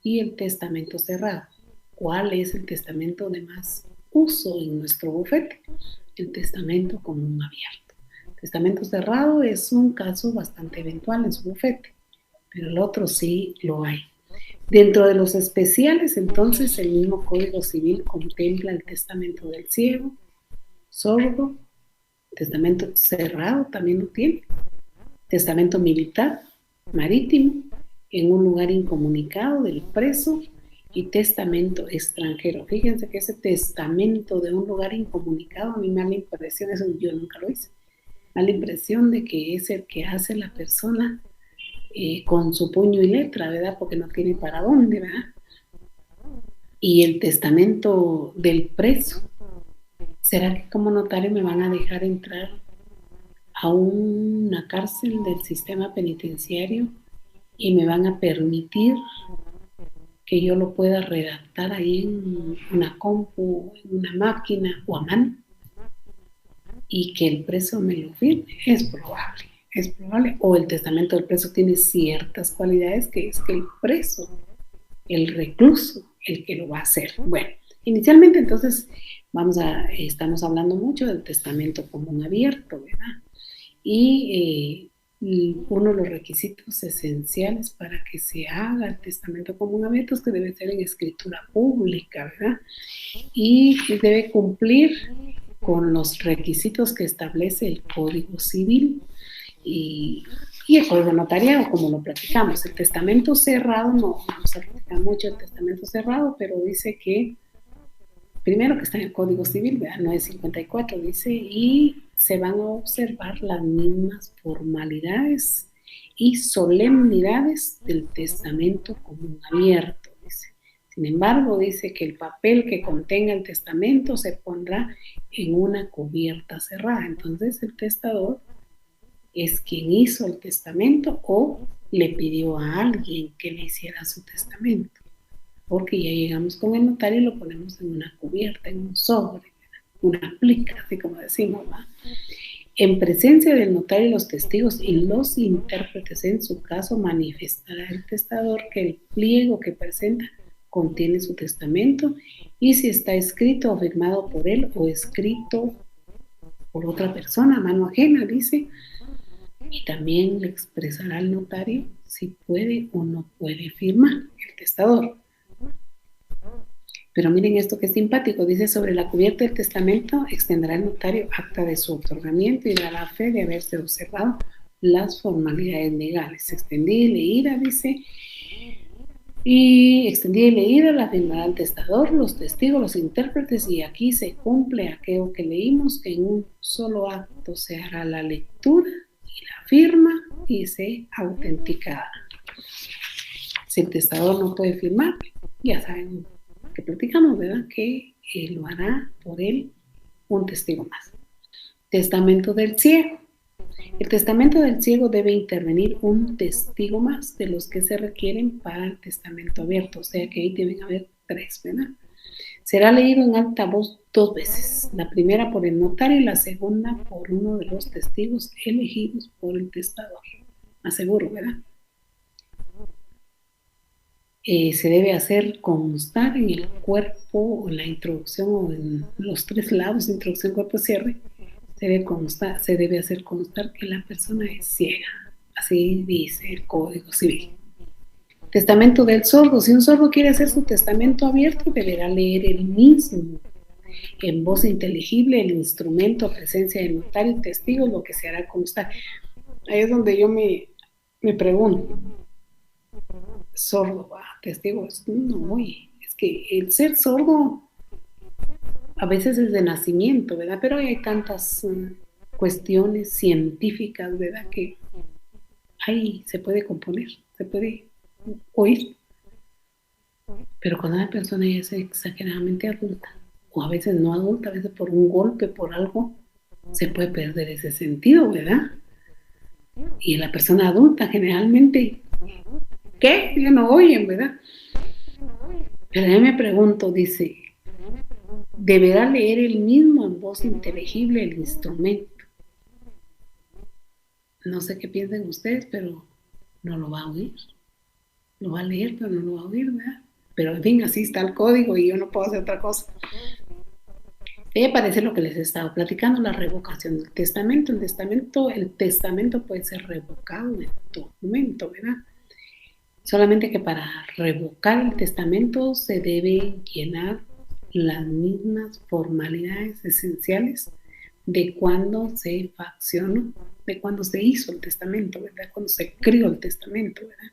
Speaker 1: y el testamento cerrado. ¿Cuál es el testamento de más uso en nuestro bufete? El testamento común abierto. Testamento cerrado es un caso bastante eventual en su bufete, pero el otro sí lo hay. Dentro de los especiales, entonces, el mismo Código Civil contempla el testamento del ciego, sordo, testamento cerrado también lo tiene, testamento militar, marítimo, en un lugar incomunicado del preso, y testamento extranjero. Fíjense que ese testamento de un lugar incomunicado, a mí me da la impresión, eso yo nunca lo hice, me da la impresión de que es el que hace la persona con su puño y letra, ¿verdad? Porque no tiene para dónde, ¿verdad? Y el testamento del preso, ¿será que como notario me van a dejar entrar a una cárcel del sistema penitenciario y me van a permitir que yo lo pueda redactar ahí en una compu, en una máquina o a mano, y que el preso me lo firme? Es probable, o el testamento del preso tiene ciertas cualidades que es que el preso, el recluso, el que lo va a hacer. Bueno, inicialmente entonces estamos hablando mucho del testamento común abierto, ¿verdad? Y uno de los requisitos esenciales para que se haga el testamento común abierto es que debe ser en escritura pública, ¿verdad? Y debe cumplir con los requisitos que establece el Código Civil y el Código Notariado, como lo platicamos. El testamento cerrado, no vamos a platicar mucho el testamento cerrado, pero dice que, primero que está en el Código Civil, ¿verdad? 954 dice, y se van a observar las mismas formalidades y solemnidades del testamento común abierto, dice. Sin embargo, dice que el papel que contenga el testamento se pondrá en una cubierta cerrada. Entonces, el testador es quien hizo el testamento o le pidió a alguien que le hiciera su testamento. Porque ya llegamos con el notario y lo ponemos en una cubierta, en un sobre, una plica, así como decimos, ¿va? En presencia del notario, los testigos y los intérpretes en su caso manifestará el testador que el pliego que presenta contiene su testamento y si está escrito o firmado por él o escrito por otra persona, a mano ajena, dice, y también le expresará al notario si puede o no puede firmar el testador. Pero miren esto que es simpático, dice sobre la cubierta del testamento extenderá el notario acta de su otorgamiento y dará fe de haberse observado las formalidades legales. Extendida y leída, dice, y extendida y leída la firmará el testador, los testigos, los intérpretes, y aquí se cumple aquello que leímos, que en un solo acto se hará la lectura y la firma y se autenticará. Si el testador no puede firmar, ya saben que platicamos, ¿verdad? Que lo hará por él un testigo más. Testamento del ciego. El testamento del ciego debe intervenir un testigo más de los que se requieren para el testamento abierto, o sea que ahí deben haber 3, ¿verdad? Será leído en alta voz 2 veces, la primera por el notario y la segunda por uno de los testigos elegidos por el testador. Aseguro, ¿verdad? Se debe hacer constar en el cuerpo, en la introducción o en los 3 lados, introducción, cuerpo, cierre, se debe hacer constar que la persona es ciega. Así dice el Código Civil. Testamento del sordo. Si un sordo quiere hacer su testamento abierto, deberá leer el mismo en voz inteligible el instrumento a presencia del notario y testigo, lo que se hará constar. Ahí es donde yo me pregunto. Sordo, testigos, no, es que el ser sordo a veces es de nacimiento, ¿verdad? Pero hay tantas cuestiones científicas, ¿verdad? Que ahí se puede componer, se puede oír. Pero cuando una persona ya es exageradamente adulta, o a veces no adulta, a veces por un golpe, por algo, se puede perder ese sentido, ¿verdad? Y la persona adulta generalmente, ¿qué? Ya no oyen, ¿verdad? Pero yo me pregunto, dice, deberá leer el mismo en voz inteligible el instrumento. No sé qué piensan ustedes, pero no lo va a oír. Lo va a leer, pero no lo va a oír, ¿verdad? Pero en fin, así está el código y yo no puedo hacer otra cosa. Me parece lo que les he estado platicando, la revocación del testamento. El testamento puede ser revocado en todo momento, ¿verdad? Solamente que para revocar el testamento se deben llenar las mismas formalidades esenciales de cuando se faccionó, de cuando se hizo el testamento, ¿verdad? Cuando se crió el testamento, ¿verdad?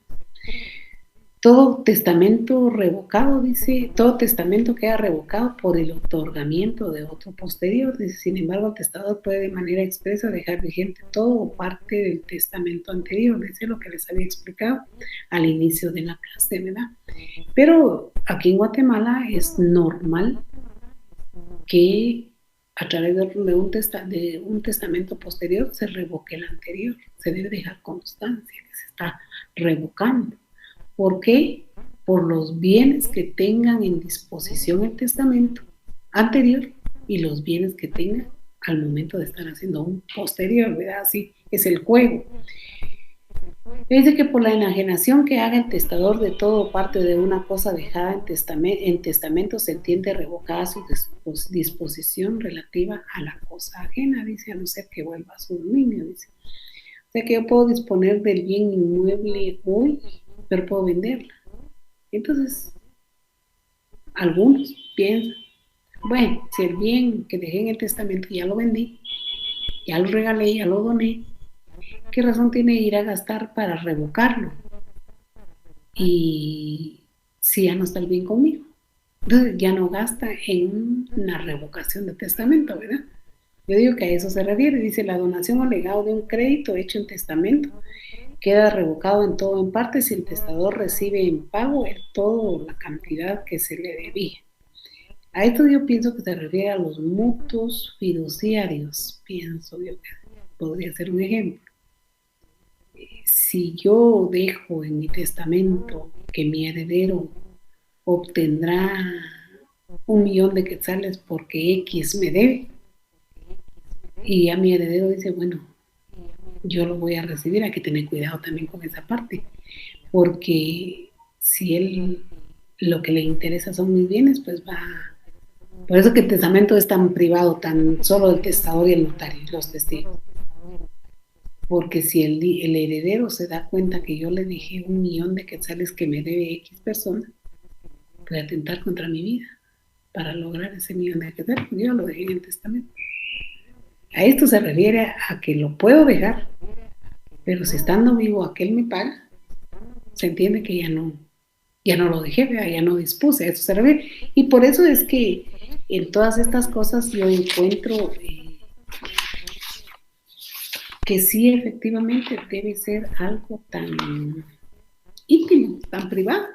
Speaker 1: Todo testamento revocado, dice, todo testamento queda revocado por el otorgamiento de otro posterior. Dice, sin embargo, el testador puede de manera expresa dejar vigente todo o parte del testamento anterior. Dice lo que les había explicado al inicio de la clase, ¿verdad? Pero aquí en Guatemala es normal que a través de un testamento posterior se revoque el anterior. Se debe dejar constancia que se está revocando. ¿Por qué? Por los bienes que tengan en disposición el testamento anterior y los bienes que tengan al momento de estar haciendo un posterior, ¿verdad? Así es el juego. Dice que por la enajenación que haga el testador de todo o parte de una cosa dejada en testamento se entiende revocada su disposición relativa a la cosa ajena, dice, a no ser que vuelva a su dominio, dice. O sea que yo puedo disponer del bien inmueble hoy, pero puedo venderla. Entonces, algunos piensan, bueno, si el bien que dejé en el testamento ya lo vendí, ya lo regalé, ya lo doné, ¿qué razón tiene ir a gastar para revocarlo? Y si ya no está el bien conmigo, entonces ya no gasta en una revocación de testamento, ¿verdad? Yo digo que a eso se refiere, dice la donación o legado de un crédito hecho en testamento queda revocado en todo o en parte si el testador recibe en pago el todo o la cantidad que se le debía. A esto yo pienso que se refiere a los mutuos fiduciarios, pienso yo que podría ser un ejemplo. si yo dejo en mi testamento que mi heredero obtendrá 1.000.000 de quetzales porque X me debe, y a mi heredero dice, bueno, yo lo voy a recibir, hay que tener cuidado también con esa parte, porque si él lo que le interesa son mis bienes, pues va. Por eso que el testamento es tan privado, tan solo el testador y el notario, los testigos. Porque si el heredero se da cuenta que yo le dije 1.000.000 de quetzales que me debe X persona, puede atentar contra mi vida para lograr ese 1.000.000 de quetzales, porque yo lo dejé en el testamento. A esto se refiere a que lo puedo dejar, pero si estando vivo aquel me paga, se entiende que ya no lo dejé, ya no dispuse, a eso se refiere. Y por eso es que en todas estas cosas yo encuentro que sí, efectivamente, debe ser algo tan íntimo, tan privado.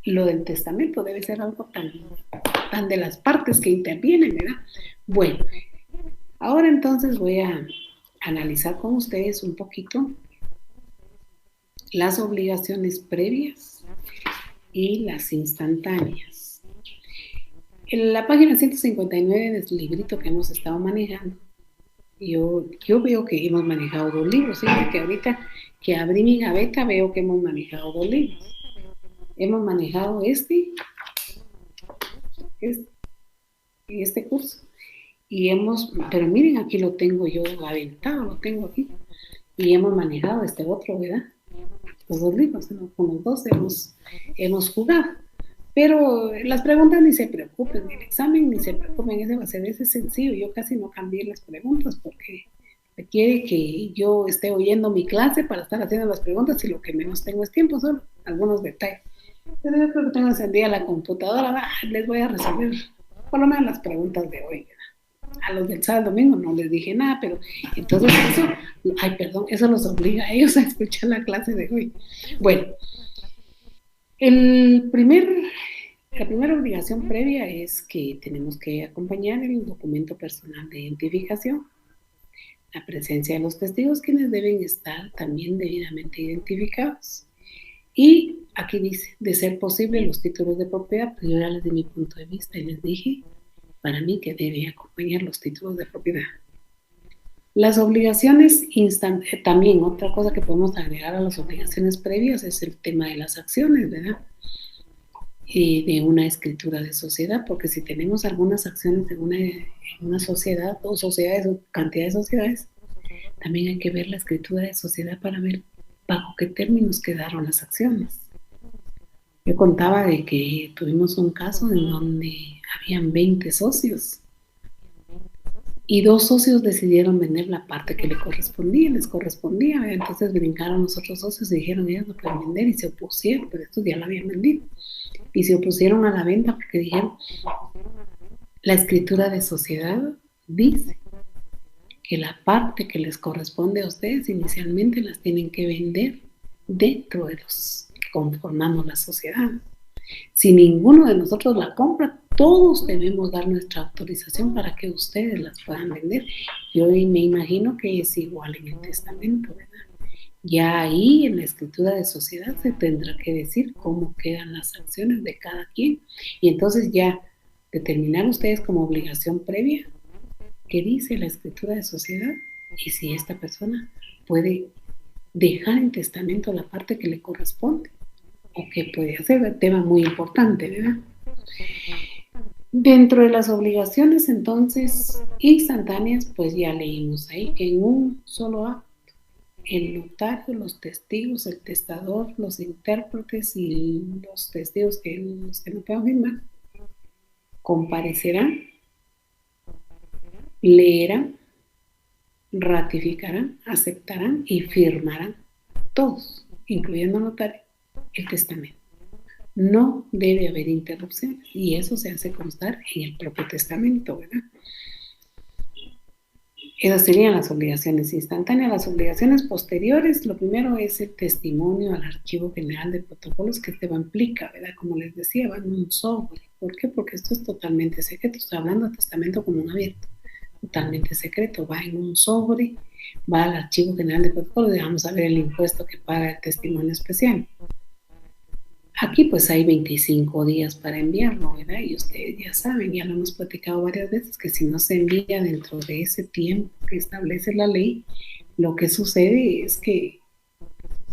Speaker 1: Lo del testamento debe ser algo tan de las partes que intervienen, ¿verdad? Bueno, ahora entonces voy a analizar con ustedes un poquito las obligaciones previas y las instantáneas. En la página 159 del librito que hemos estado manejando, yo veo que hemos manejado 2 libros, ¿sí? Que ahorita que abrí mi gaveta veo que hemos manejado 2 libros. Hemos manejado este y este curso. Pero miren, aquí lo tengo yo aventado, lo tengo aquí. Y hemos manejado este otro, ¿verdad? Los 2 libros, ¿no? Con los 2 hemos jugado. Pero las preguntas ni se preocupen, el examen ni se preocupen, ese es sencillo. Yo casi no cambié las preguntas porque requiere que yo esté oyendo mi clase para estar haciendo las preguntas y lo que menos tengo es tiempo, solo algunos detalles. Pero yo creo que tengo encendida la computadora, les voy a resolver por lo menos las preguntas de hoy. A los del sábado domingo no les dije nada, pero entonces eso los obliga a ellos a escuchar la clase de hoy. Bueno, la primera obligación previa es que tenemos que acompañar el documento personal de identificación, la presencia de los testigos, quienes deben estar también debidamente identificados. Y aquí dice, de ser posible, los títulos de propiedad, pues yo ya les di mi punto de vista y les dije, para mí, que debe acompañar los títulos de propiedad. Las obligaciones también otra cosa que podemos agregar a las obligaciones previas es el tema de las acciones, ¿verdad? De una escritura de sociedad, porque si tenemos algunas acciones en una sociedad o sociedades o cantidad de sociedades, también hay que ver la escritura de sociedad para ver bajo qué términos quedaron las acciones. Yo contaba de que tuvimos un caso en donde habían 20 socios y 2 socios decidieron vender la parte que les correspondía, entonces brincaron los otros socios y dijeron, ellos no pueden vender, y se opusieron, pero estos ya la habían vendido, y se opusieron a la venta porque dijeron, la escritura de sociedad dice que la parte que les corresponde a ustedes inicialmente las tienen que vender dentro de los que conformamos la sociedad. Si ninguno de nosotros la compra, todos debemos dar nuestra autorización para que ustedes las puedan vender. Yo me imagino que es igual en el testamento, ¿verdad? Ya ahí en la escritura de sociedad se tendrá que decir cómo quedan las acciones de cada quien. Y entonces ya determinar ustedes como obligación previa qué dice la escritura de sociedad y si esta persona puede dejar en testamento la parte que le corresponde o qué puede hacer, un tema muy importante, ¿verdad? Dentro de las obligaciones entonces instantáneas, pues ya leímos ahí que en un solo acto el notario, los testigos, el testador, los intérpretes y los testigos los que no puedan firmar comparecerán, leerán, ratificarán, aceptarán y firmarán todos, incluyendo el notario, el testamento. No debe haber interrupciones y eso se hace constar en el propio testamento, ¿verdad? Esas serían las obligaciones instantáneas. Las obligaciones posteriores, lo primero es el testimonio al Archivo General de Protocolos, que este va implica, ¿verdad? Como les decía, va en un sobre. ¿Por qué? Porque esto es totalmente secreto. Estoy hablando de testamento común abierto, totalmente secreto. Va en un sobre va al Archivo General de Protocolos y vamos a ver el impuesto que paga el testimonio especial. Aquí pues hay 25 días para enviarlo, ¿verdad? Y ustedes ya saben, ya lo hemos platicado varias veces, que si no se envía dentro de ese tiempo que establece la ley, lo que sucede es que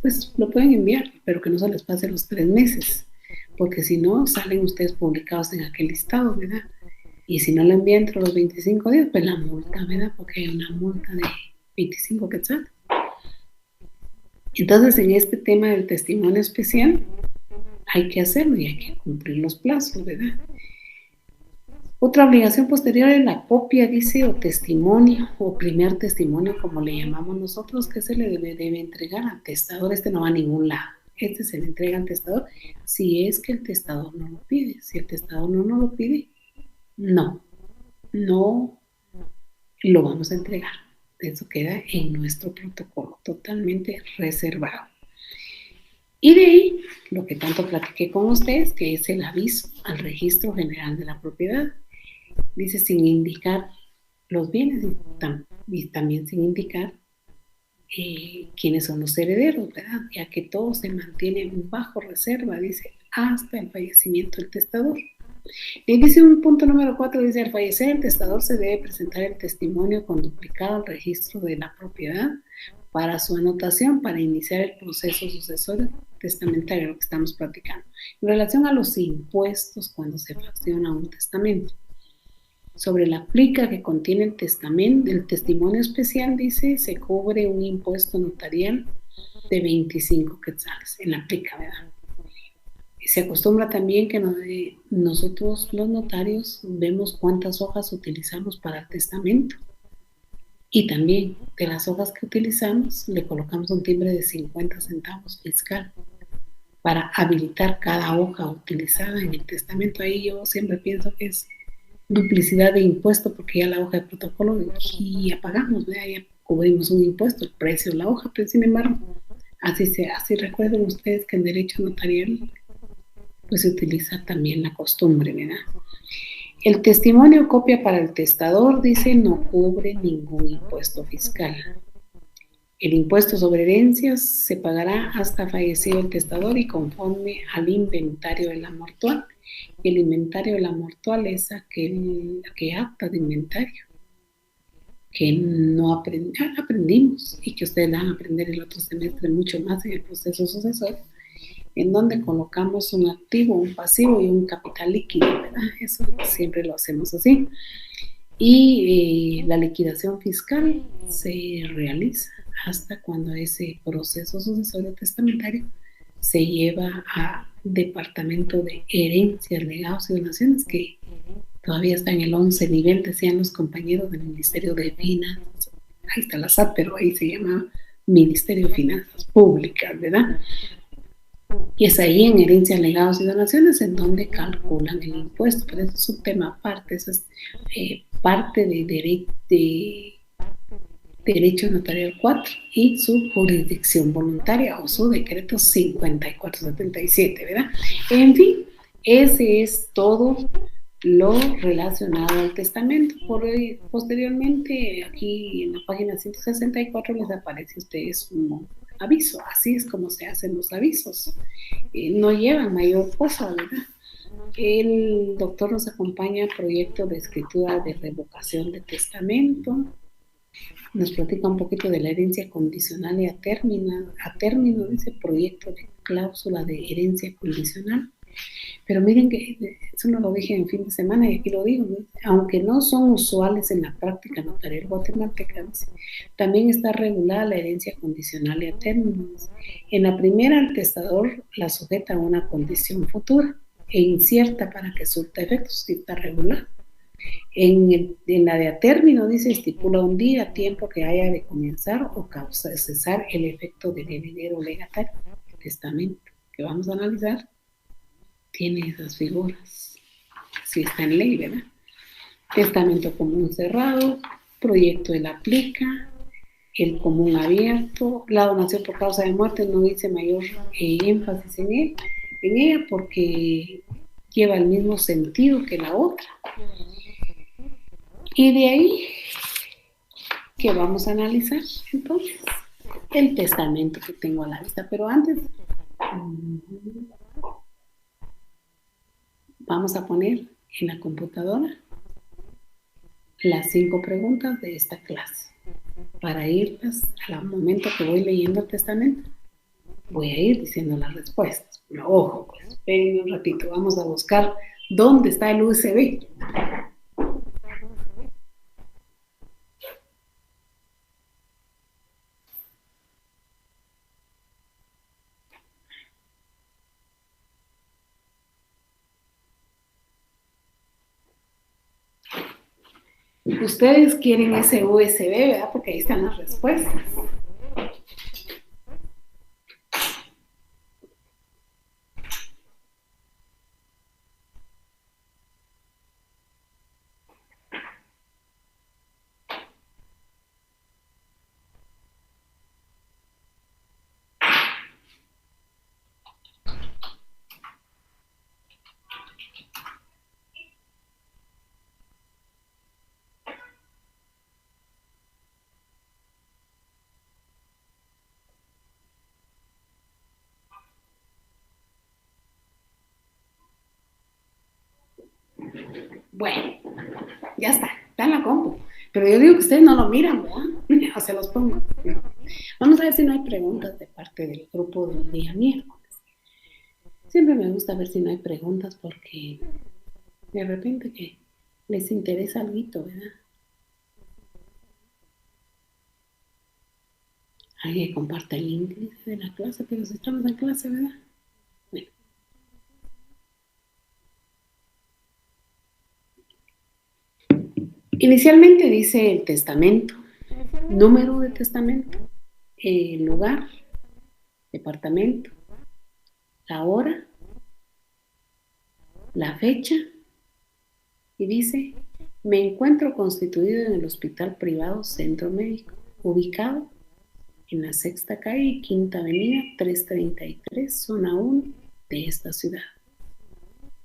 Speaker 1: pues lo pueden enviar, pero que no se les pase los 3 meses, porque si no, salen ustedes publicados en aquel listado, ¿verdad? Y si no lo envían dentro de los 25 días, pues la multa, ¿verdad? Porque hay una multa de 25 quetzales. Entonces, en este tema del testimonio especial, hay que hacerlo y hay que cumplir los plazos, ¿verdad? Otra obligación posterior es la copia, dice, o testimonio, o primer testimonio, como le llamamos nosotros, que se le debe entregar al testador. Este no va a ningún lado. Este se le entrega al testador si es que el testador no lo pide. Si el testador no lo pide, no lo vamos a entregar. Eso queda en nuestro protocolo, totalmente reservado. Y de ahí, lo que tanto platiqué con ustedes, que es el aviso al Registro General de la Propiedad. Dice sin indicar los bienes y también sin indicar quiénes son los herederos, ¿verdad? Ya que todo se mantiene bajo reserva, dice, hasta el fallecimiento del testador. Y dice un punto número 4, dice, al fallecer el testador se debe presentar el testimonio con duplicado al registro de la propiedad para su anotación, para iniciar el proceso sucesorio testamentario, lo que estamos platicando. En relación a los impuestos cuando se fracciona un testamento, sobre la plica que contiene el testimonio especial, dice, se cubre un impuesto notarial de 25 quetzales en la plica, ¿verdad? Y se acostumbra también que nosotros los notarios vemos cuántas hojas utilizamos para el testamento. Y también de las hojas que utilizamos le colocamos un timbre de 50 centavos fiscal para habilitar cada hoja utilizada en el testamento. Ahí yo siempre pienso que es duplicidad de impuesto, porque ya la hoja de protocolo y ya pagamos, ¿verdad? Ya cubrimos un impuesto, el precio de la hoja, pero sin embargo, así recuerden ustedes que en derecho notarial pues se utiliza también la costumbre, ¿verdad? El testimonio copia para el testador, dice, no cubre ningún impuesto fiscal. El impuesto sobre herencias se pagará hasta fallecido el testador y conforme al inventario de la mortual. El inventario de la mortual es aquel acta de inventario que no aprendimos y que ustedes van a aprender el otro semestre mucho más en el proceso sucesor, en donde colocamos un activo, un pasivo y un capital líquido, ¿verdad? Eso siempre lo hacemos así. Y la liquidación fiscal se realiza hasta cuando ese proceso sucesorio testamentario se lleva a Departamento de Herencias, Legados y Donaciones, que todavía está en el 11 nivel, decían los compañeros del Ministerio de Finanzas. Ahí está la SAT, pero ahí se llama Ministerio de Finanzas Públicas, ¿verdad? Y es ahí en Herencias, Legados y Donaciones en donde calculan el impuesto, pero eso es un tema aparte, eso es parte de Derecho Notarial 4 y su jurisdicción voluntaria o su decreto 5477, ¿verdad? En fin, ese es todo lo relacionado al testamento. Posteriormente, aquí en la página 164 les aparece a ustedes un aviso. Así es como se hacen los avisos. No llevan mayor cosa, ¿verdad? El doctor nos acompaña proyecto de escritura de revocación de testamento. Nos platica un poquito de la herencia condicional y a término, dice proyecto de cláusula de herencia condicional. Pero miren que eso no lo dije en fin de semana y aquí lo digo, ¿no? Aunque no son usuales en la práctica notarial guatemalteca, también está regulada la herencia condicional y a término. En la primera, el testador la sujeta a una condición futura e incierta para que surta efectos, si está regular. En la de a término, dice, estipula un día, tiempo que haya de comenzar o cesar el efecto del heredero legatario. El testamento que vamos a analizar tiene esas figuras, si está en ley, ¿verdad? Testamento común cerrado, proyecto de la plica, el común abierto, la donación por causa de muerte no hice mayor énfasis en ella porque lleva el mismo sentido que la otra. Y de ahí ¿Qué vamos a analizar? Entonces, el testamento que tengo a la vista. Pero antes, vamos a poner en la computadora las 5 preguntas de esta clase. Para irlas al momento que voy leyendo el testamento, voy a ir diciendo las respuestas. Pero, ojo, pues, espérenme un ratito, vamos a buscar dónde está el USB. Ustedes quieren ese USB, ¿verdad? Porque ahí están las respuestas. Bueno, ya está en la compu. Pero yo digo que ustedes no lo miran, ¿verdad? O se los pongo. Vamos a ver si no hay preguntas de parte del grupo del día miércoles. Siempre me gusta ver si no hay preguntas porque de repente que les interesa algo, ¿verdad? Alguien comparte el link de la clase, pero si estamos en clase, ¿verdad? Bueno. Inicialmente dice el testamento, número de testamento, lugar, departamento, la hora, la fecha, y dice, me encuentro constituido en el Hospital Privado Centro Médico, ubicado en la Sexta Calle y Quinta Avenida 333, zona 1 de esta ciudad.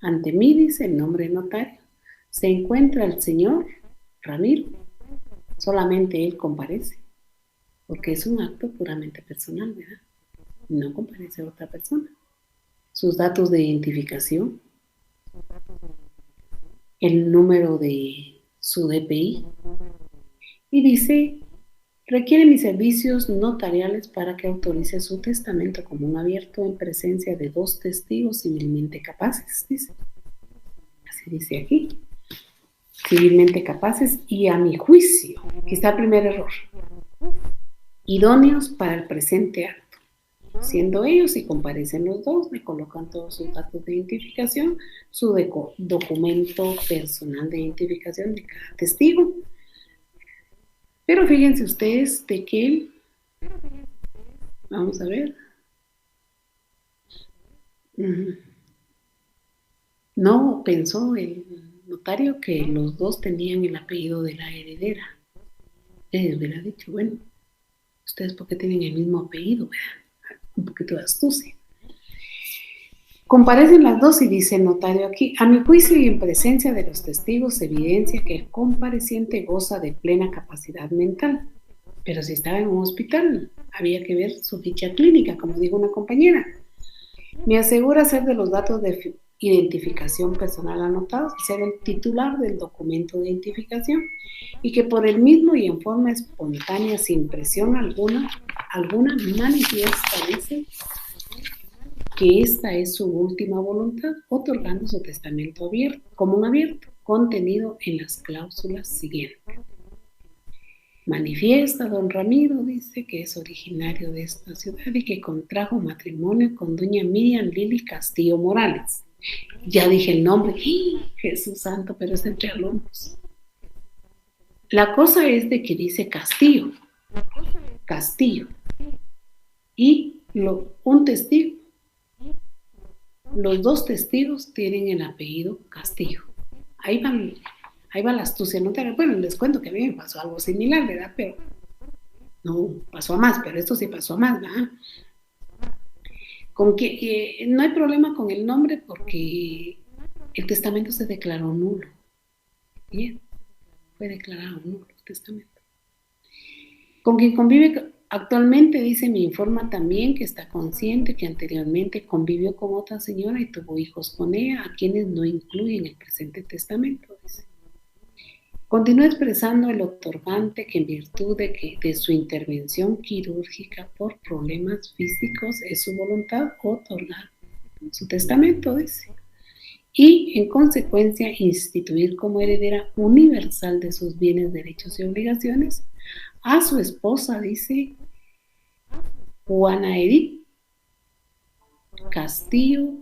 Speaker 1: Ante mí, dice el nombre de notario, se encuentra el señor Ramiro. Solamente él comparece, porque es un acto puramente personal, ¿verdad? No comparece otra persona. Sus datos de identificación, el número de su DPI, y dice, requiere mis servicios notariales para que autorice su testamento común abierto en presencia de 2 testigos civilmente capaces, dice. Así dice aquí. Civilmente capaces y a mi juicio, aquí está el primer error, idóneos para el presente acto. Siendo ellos, si comparecen los 2, me colocan todos sus datos de identificación, su documento personal de identificación de cada testigo. Pero fíjense ustedes de que, vamos a ver, no pensó el notario que los 2 tenían el apellido de la heredera. Les hubiera dicho, bueno, ustedes porque tienen el mismo apellido, ¿verdad? Un poquito de astucia. Comparecen las 2 y dice el notario aquí, a mi juicio y en presencia de los testigos se evidencia que el compareciente goza de plena capacidad mental. Pero si estaba en un hospital, había que ver su ficha clínica, como dijo una compañera. Me asegura ser de los datos de identificación personal anotados y ser el titular del documento de identificación y que por el mismo y en forma espontánea, sin presión alguna manifiesta, dice, que esta es su última voluntad, otorgando su testamento abierto, común abierto, contenido en las cláusulas siguientes. Manifiesta don Ramiro, dice que es originario de esta ciudad y que contrajo matrimonio con doña Miriam Lili Castillo Morales. Ya dije el nombre, Jesús santo, pero es entre alumnos. La cosa es de que dice Castillo, y un testigo, los 2 testigos tienen el apellido Castillo. Ahí va la astucia notaria. Bueno, les cuento que a mí me pasó algo similar, ¿verdad? Pero no pasó a más, pero esto sí pasó a más, ¿verdad? Con que no hay problema con el nombre porque el testamento se declaró nulo. Bien, fue declarado nulo el testamento. Con quien convive actualmente, dice, me informa también que está consciente que anteriormente convivió con otra señora y tuvo hijos con ella, a quienes no incluye en el presente testamento. Dice. Continúa expresando el otorgante que en virtud de su intervención quirúrgica por problemas físicos es su voluntad otorgar su testamento, dice. Y en consecuencia instituir como heredera universal de sus bienes, derechos y obligaciones a su esposa, dice Juana Edith Castillo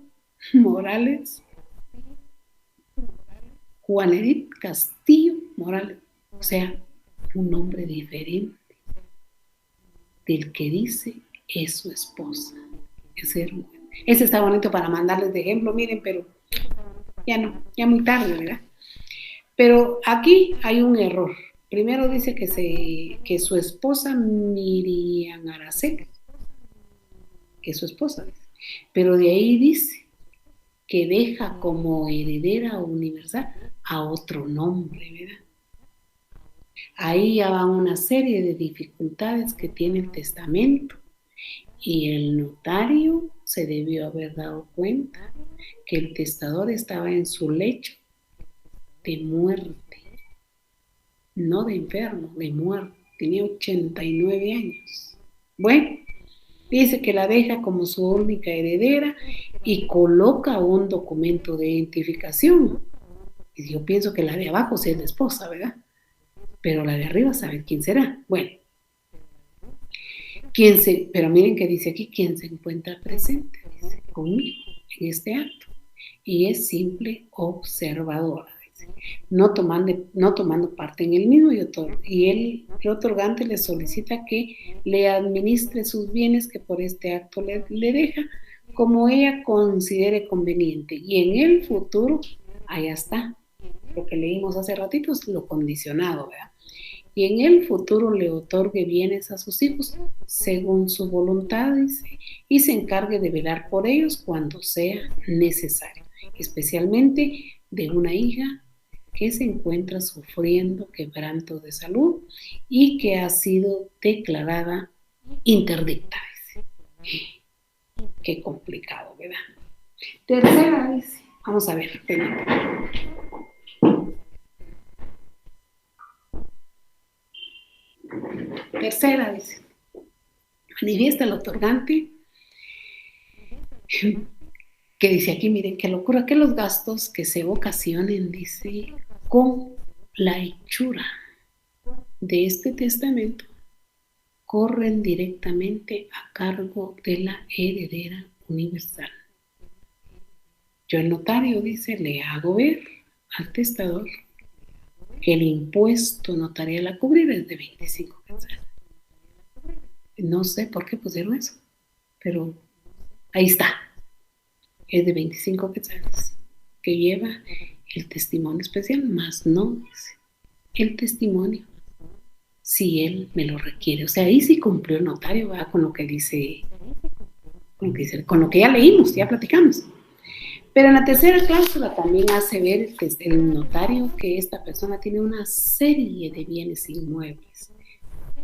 Speaker 1: Morales, Juana Edith Castillo Morales, o sea, un nombre diferente del que dice es su esposa. Ese está bonito para mandarles de ejemplo, miren, pero ya no, ya muy tarde, ¿verdad? Pero aquí hay un error. Primero dice que su esposa Miriam Araceli, que es su esposa, pero de ahí dice que deja como heredera universal a otro nombre, ¿verdad? Ahí ya va una serie de dificultades que tiene el testamento y el notario se debió haber dado cuenta que el testador estaba en su lecho de muerte, no de enfermo, de muerte, tenía 89 años. Bueno, dice que la deja como su única heredera y coloca un documento de identificación. Y yo pienso que la de abajo sí es la esposa, ¿verdad? Pero la de arriba sabe quién será. Bueno, pero miren que dice aquí, quién se encuentra presente, dice, conmigo en este acto. Y es simple observadora, dice, no tomando parte en el mismo, y el otorgante le solicita que le administre sus bienes que por este acto le deja, como ella considere conveniente. Y en el futuro, allá está, lo que leímos hace ratitos, lo condicionado, ¿verdad? Y en el futuro le otorgue bienes a sus hijos según su voluntad, dice, y se encargue de velar por ellos cuando sea necesario, especialmente de una hija que se encuentra sufriendo quebranto de salud y que ha sido declarada interdicta. Dice. Qué complicado, ¿verdad? Tercera, dice, vamos a ver, tercera, dice, manifiesta el otorgante que dice aquí, miren, qué locura, que los gastos que se ocasionen, dice, con la hechura de este testamento corren directamente a cargo de la heredera universal. Yo, el notario, dice, le hago ver al testador que el impuesto notarial a cubrir es de 25 quetzales. No sé por qué pusieron eso, pero ahí está. Es de 25 quetzales, que lleva el testimonio especial, más no dice el testimonio, si él me lo requiere. O sea, ahí sí cumplió el notario, ¿verdad? Con lo que dice, con lo que ya leímos, ya platicamos. Pero en la tercera cláusula también hace ver el notario que esta persona tiene una serie de bienes inmuebles.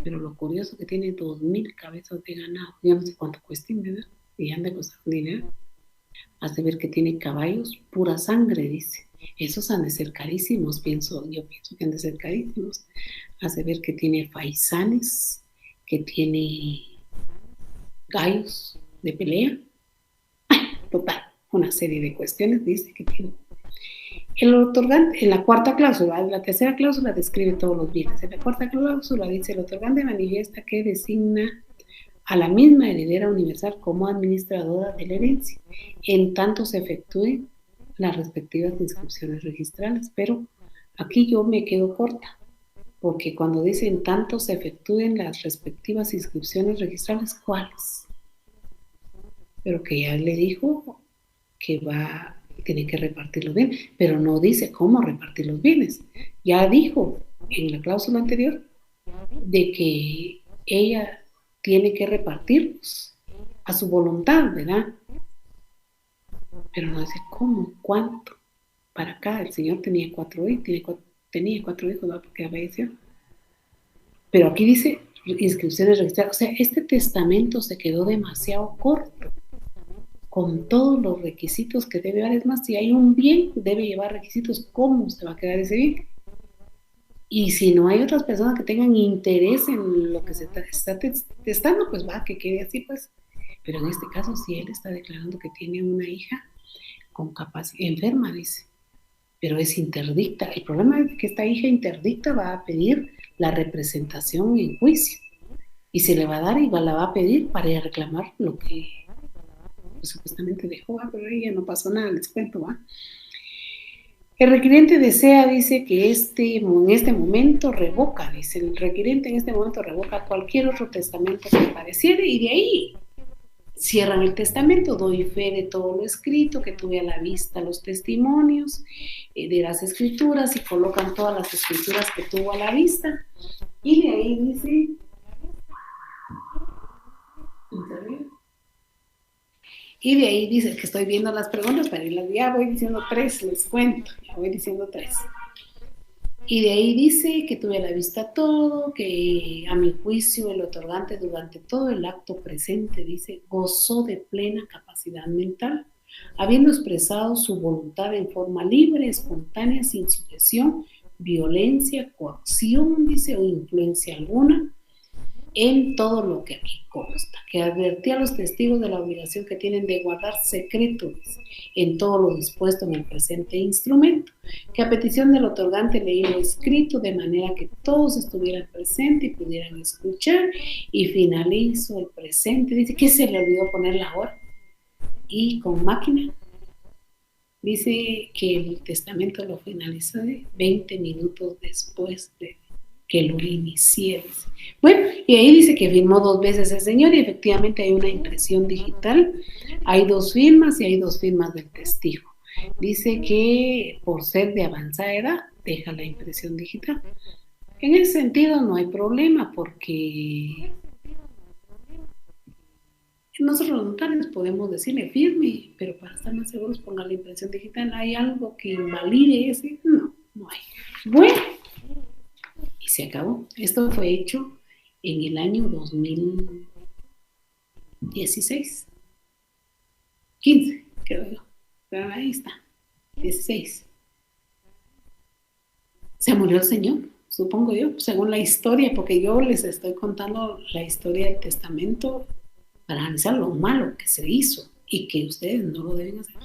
Speaker 1: Pero lo curioso que tiene 2,000 cabezas de ganado. Yo no sé cuánto cuesten, ¿verdad? Y han de costar dinero. Hace ver que tiene caballos, pura sangre, dice. Esos han de ser carísimos, yo pienso que han de ser carísimos. Hace ver que tiene faisanes, que tiene gallos de pelea. Total, una serie de cuestiones dice que tiene. El otorgante, en la cuarta cláusula, la tercera cláusula describe todos los bienes. En la cuarta cláusula dice, el otorgante manifiesta que designa a la misma heredera universal como administradora de la herencia, en tanto se efectúen las respectivas inscripciones registrales. Pero aquí yo me quedo corta, porque cuando dice en tanto se efectúen las respectivas inscripciones registrales, ¿cuáles? Pero que ya le dijo que tiene que repartir los bienes, pero no dice cómo repartir los bienes. Ya dijo en la cláusula anterior de que ella tiene que repartirlos a su voluntad, ¿verdad? Pero no dice cómo, cuánto. Para acá el Señor tenía 4 hijos, tenía 4 hijos, ¿verdad? Porque falleció. Pero aquí dice inscripciones registradas. O sea, este testamento se quedó demasiado corto con todos los requisitos que debe haber. Es más, si hay un bien, debe llevar requisitos. ¿Cómo se va a quedar ese bien? Y si no hay otras personas que tengan interés en lo que se está testando, pues va, que quede así, pues. Pero en este caso, si él está declarando que tiene una hija con capacidad, enferma, dice, pero es interdicta. El problema es que esta hija interdicta va a pedir la representación en juicio. Y se le va a dar y la va a pedir para ir a reclamar lo que pues, supuestamente dejó, ¿va? Pero ella no pasó nada, les cuento, ¿va? El requiriente desea, dice que en este momento revoca, dice, el requiriente en este momento revoca cualquier otro testamento que apareciera y de ahí cierran el testamento. Doy fe de todo lo escrito, que tuve a la vista los testimonios de las escrituras y colocan todas las escrituras que tuvo a la vista. Y de ahí dice, que estoy viendo las preguntas, pero ya voy diciendo 3, les cuento, ya voy diciendo 3. Y de ahí dice que tuve a la vista todo, que a mi juicio el otorgante durante todo el acto presente, dice, gozó de plena capacidad mental, habiendo expresado su voluntad en forma libre, espontánea, sin sujeción, violencia, coacción, dice, o influencia alguna, en todo lo que aquí consta, que advertía a los testigos de la obligación que tienen de guardar secretos en todo lo dispuesto en el presente instrumento, que a petición del otorgante leí lo escrito de manera que todos estuvieran presentes y pudieran escuchar, y finalizo el presente, dice que se le olvidó poner la hora, y con máquina, dice que el testamento lo finalizó de 20 minutos después de que lo inicié. Bueno, y ahí dice que firmó 2 veces el señor y efectivamente hay una impresión digital, hay 2 firmas y hay 2 firmas del testigo. Dice que por ser de avanzada edad deja la impresión digital. En ese sentido no hay problema porque nosotros los notarios podemos decirle firme, pero para estar más seguros ponga la impresión digital. ¿Hay algo que invalide ese? No, no hay. Bueno, y se acabó. Esto fue hecho en el año 2016. 15, creo yo. Pero ahí está. 16. Se murió el señor, supongo yo, según la historia, porque yo les estoy contando la historia del testamento para analizar lo malo que se hizo y que ustedes no lo deben hacer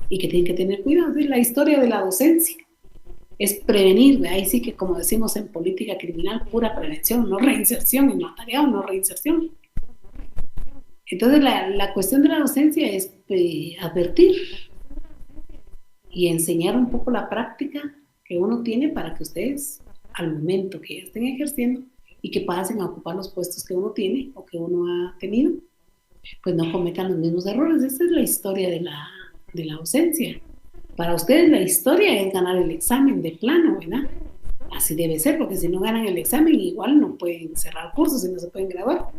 Speaker 1: y que tienen que tener cuidado. Es la historia de la docencia. Es prevenir, ahí sí que como decimos en política criminal, pura prevención, no reinserción, en notariado no reinserción. Entonces la cuestión de la docencia es advertir y enseñar un poco la práctica que uno tiene para que ustedes al momento que ya estén ejerciendo y que pasen a ocupar los puestos que uno tiene o que uno ha tenido, pues no cometan los mismos errores. Esa es la historia de la docencia. Para ustedes la historia es ganar el examen de plano, ¿verdad? Así debe ser, porque si no ganan el examen igual no pueden cerrar cursos y no se pueden graduar.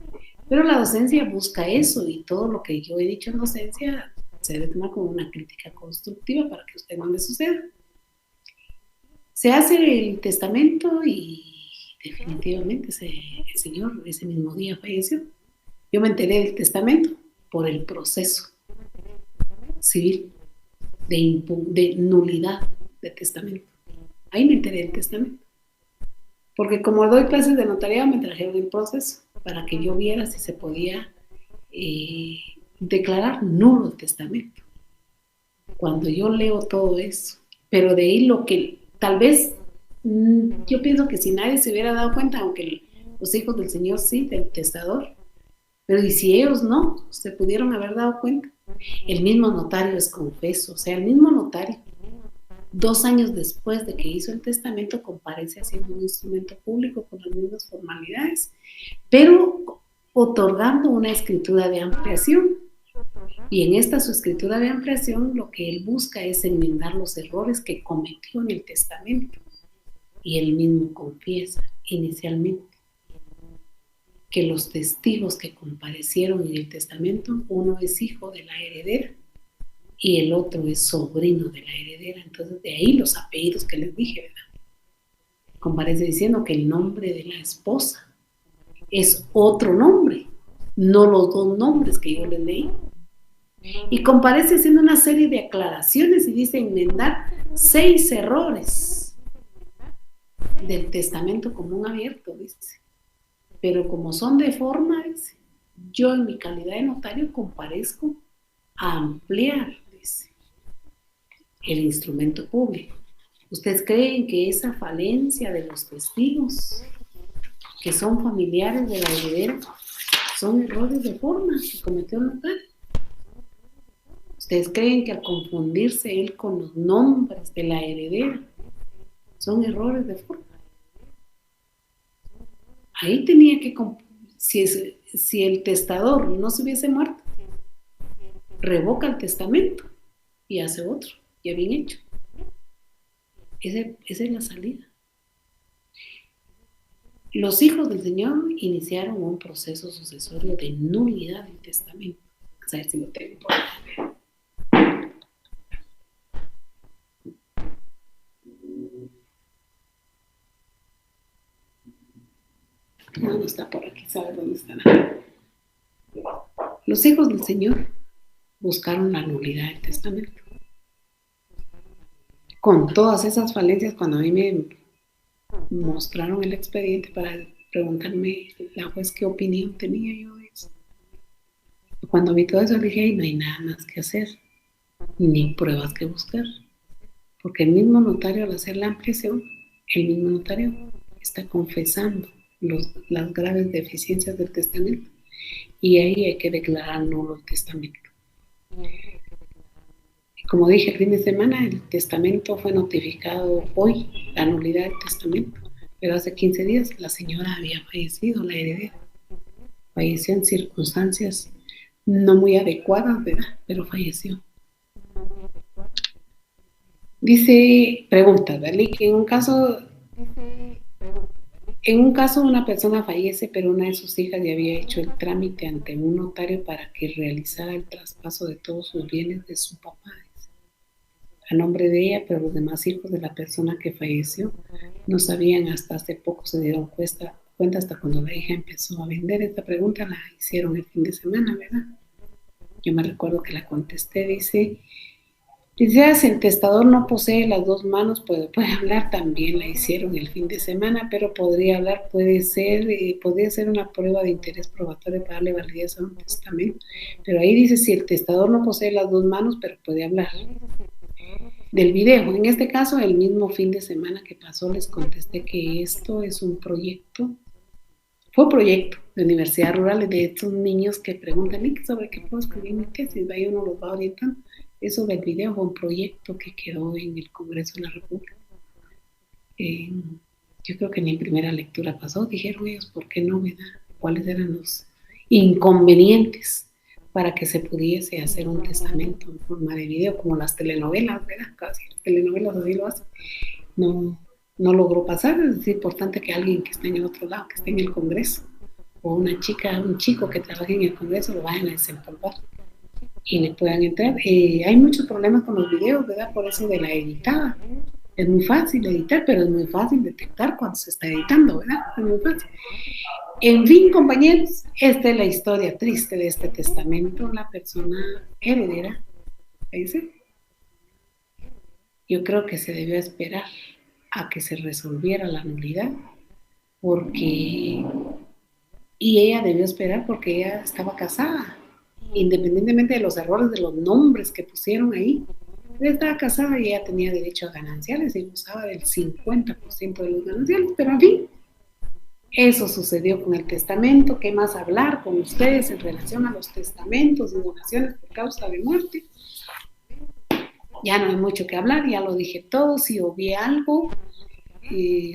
Speaker 1: Pero la docencia busca eso y todo lo que yo he dicho en docencia se debe tomar como una crítica constructiva para que a usted no le suceda. Se hace el testamento y definitivamente el señor ese mismo día falleció. Yo me enteré del testamento por el proceso civil de nulidad de testamento. Ahí me enteré del testamento. Porque como doy clases de notariado, me trajeron el proceso para que yo viera si se podía declarar nulo el testamento. Cuando yo leo todo eso, pero de ahí lo que tal vez yo pienso que si nadie se hubiera dado cuenta, aunque los hijos del señor sí, del testador, pero y si ellos no, se pudieron haber dado cuenta. El mismo notario es confeso, o sea, el mismo notario, 2 años después de que hizo el testamento, comparece haciendo un instrumento público con las mismas formalidades, pero otorgando una escritura de ampliación. Y en esta su escritura de ampliación, lo que él busca es enmendar los errores que cometió en el testamento. Y él mismo confiesa inicialmente que los testigos que comparecieron en el testamento, uno es hijo de la heredera y el otro es sobrino de la heredera. Entonces de ahí los apellidos que les dije, ¿verdad? Comparece diciendo que el nombre de la esposa es otro nombre, no los dos nombres que yo les leí. Y comparece haciendo una serie de aclaraciones y dice enmendar 6 errores del testamento común abierto, dice. Pero como son de forma, dice, yo en mi calidad de notario comparezco a ampliar, dice, el instrumento público. ¿Ustedes creen que esa falencia de los testigos que son familiares de la heredera son errores de forma que cometió el notario? ¿Ustedes creen que al confundirse él con los nombres de la heredera son errores de forma? Ahí tenía que, si el testador no se hubiese muerto, revoca el testamento y hace otro, ya bien hecho. Esa es la salida. Los hijos del Señor iniciaron un proceso sucesorio de nulidad del testamento. Vamos a ver si lo tengo por ahí. No está por aquí, ¿sabe dónde están? Los hijos del Señor buscaron la nulidad del testamento. Con todas esas falencias, cuando a mí me mostraron el expediente para preguntarme la juez qué opinión tenía yo de eso. Cuando vi todo eso dije, no hay nada más que hacer, ni pruebas que buscar, porque el mismo notario al hacer la ampliación, el mismo notario está confesando las graves deficiencias del testamento y ahí hay que declarar nulo el testamento. Como dije el fin de semana, el testamento fue notificado hoy, la nulidad del testamento, pero hace 15 días la señora había fallecido, la heredera. Falleció en circunstancias no muy adecuadas, ¿verdad? Pero falleció. Dice, pregunta, ¿vale? Que en un caso una persona fallece, pero una de sus hijas ya había hecho el trámite ante un notario para que realizara el traspaso de todos sus bienes de su papá, a nombre de ella, pero los demás hijos de la persona que falleció no sabían, hasta hace poco se dieron cuenta hasta cuando la hija empezó a vender. Esta pregunta la hicieron el fin de semana, ¿verdad? Yo me recuerdo que la contesté, dice, si el testador no posee las dos manos, puede hablar, también la hicieron el fin de semana, pero podría hablar, podría ser una prueba de interés probatorio para darle validez a un testamento, pero ahí dice, si el testador no posee las dos manos, pero puede hablar. Del video, en este caso, el mismo fin de semana que pasó, les contesté que esto es un proyecto, fue proyecto de Universidad Rural, de estos niños que preguntan, ¿sobre qué puedo escribir mi tesis? Ahí uno los va orientando. Eso del video fue un proyecto que quedó en el Congreso de la República. Yo creo que ni en primera lectura pasó, dijeron ellos, ¿por qué no, verdad? ¿Cuáles eran los inconvenientes para que se pudiese hacer un testamento en forma de video, como las telenovelas, ¿verdad? Casi las telenovelas así lo hacen. No logró pasar, es importante que alguien que esté en el otro lado, que esté en el Congreso, o una chica, un chico que trabaje en el Congreso, lo vayan a desempolvar y le puedan entrar. Hay muchos problemas con los videos, ¿verdad? Por eso de la editada. Es muy fácil editar, pero es muy fácil detectar cuando se está editando, ¿verdad? Es muy fácil. En fin, compañeros, esta es la historia triste de este testamento. La persona heredera, ¿dice? Yo creo que se debió esperar a que se resolviera la nulidad, y ella debió esperar porque ella estaba casada, independientemente de los errores de los nombres que pusieron ahí. Ella estaba casada y ella tenía derecho a gananciales y gozaba del 50% de los gananciales, pero en fin, eso sucedió con el testamento. ¿Qué más hablar con ustedes en relación a los testamentos y donaciones por causa de muerte? Ya no hay mucho que hablar, ya lo dije todo. Si obvié algo,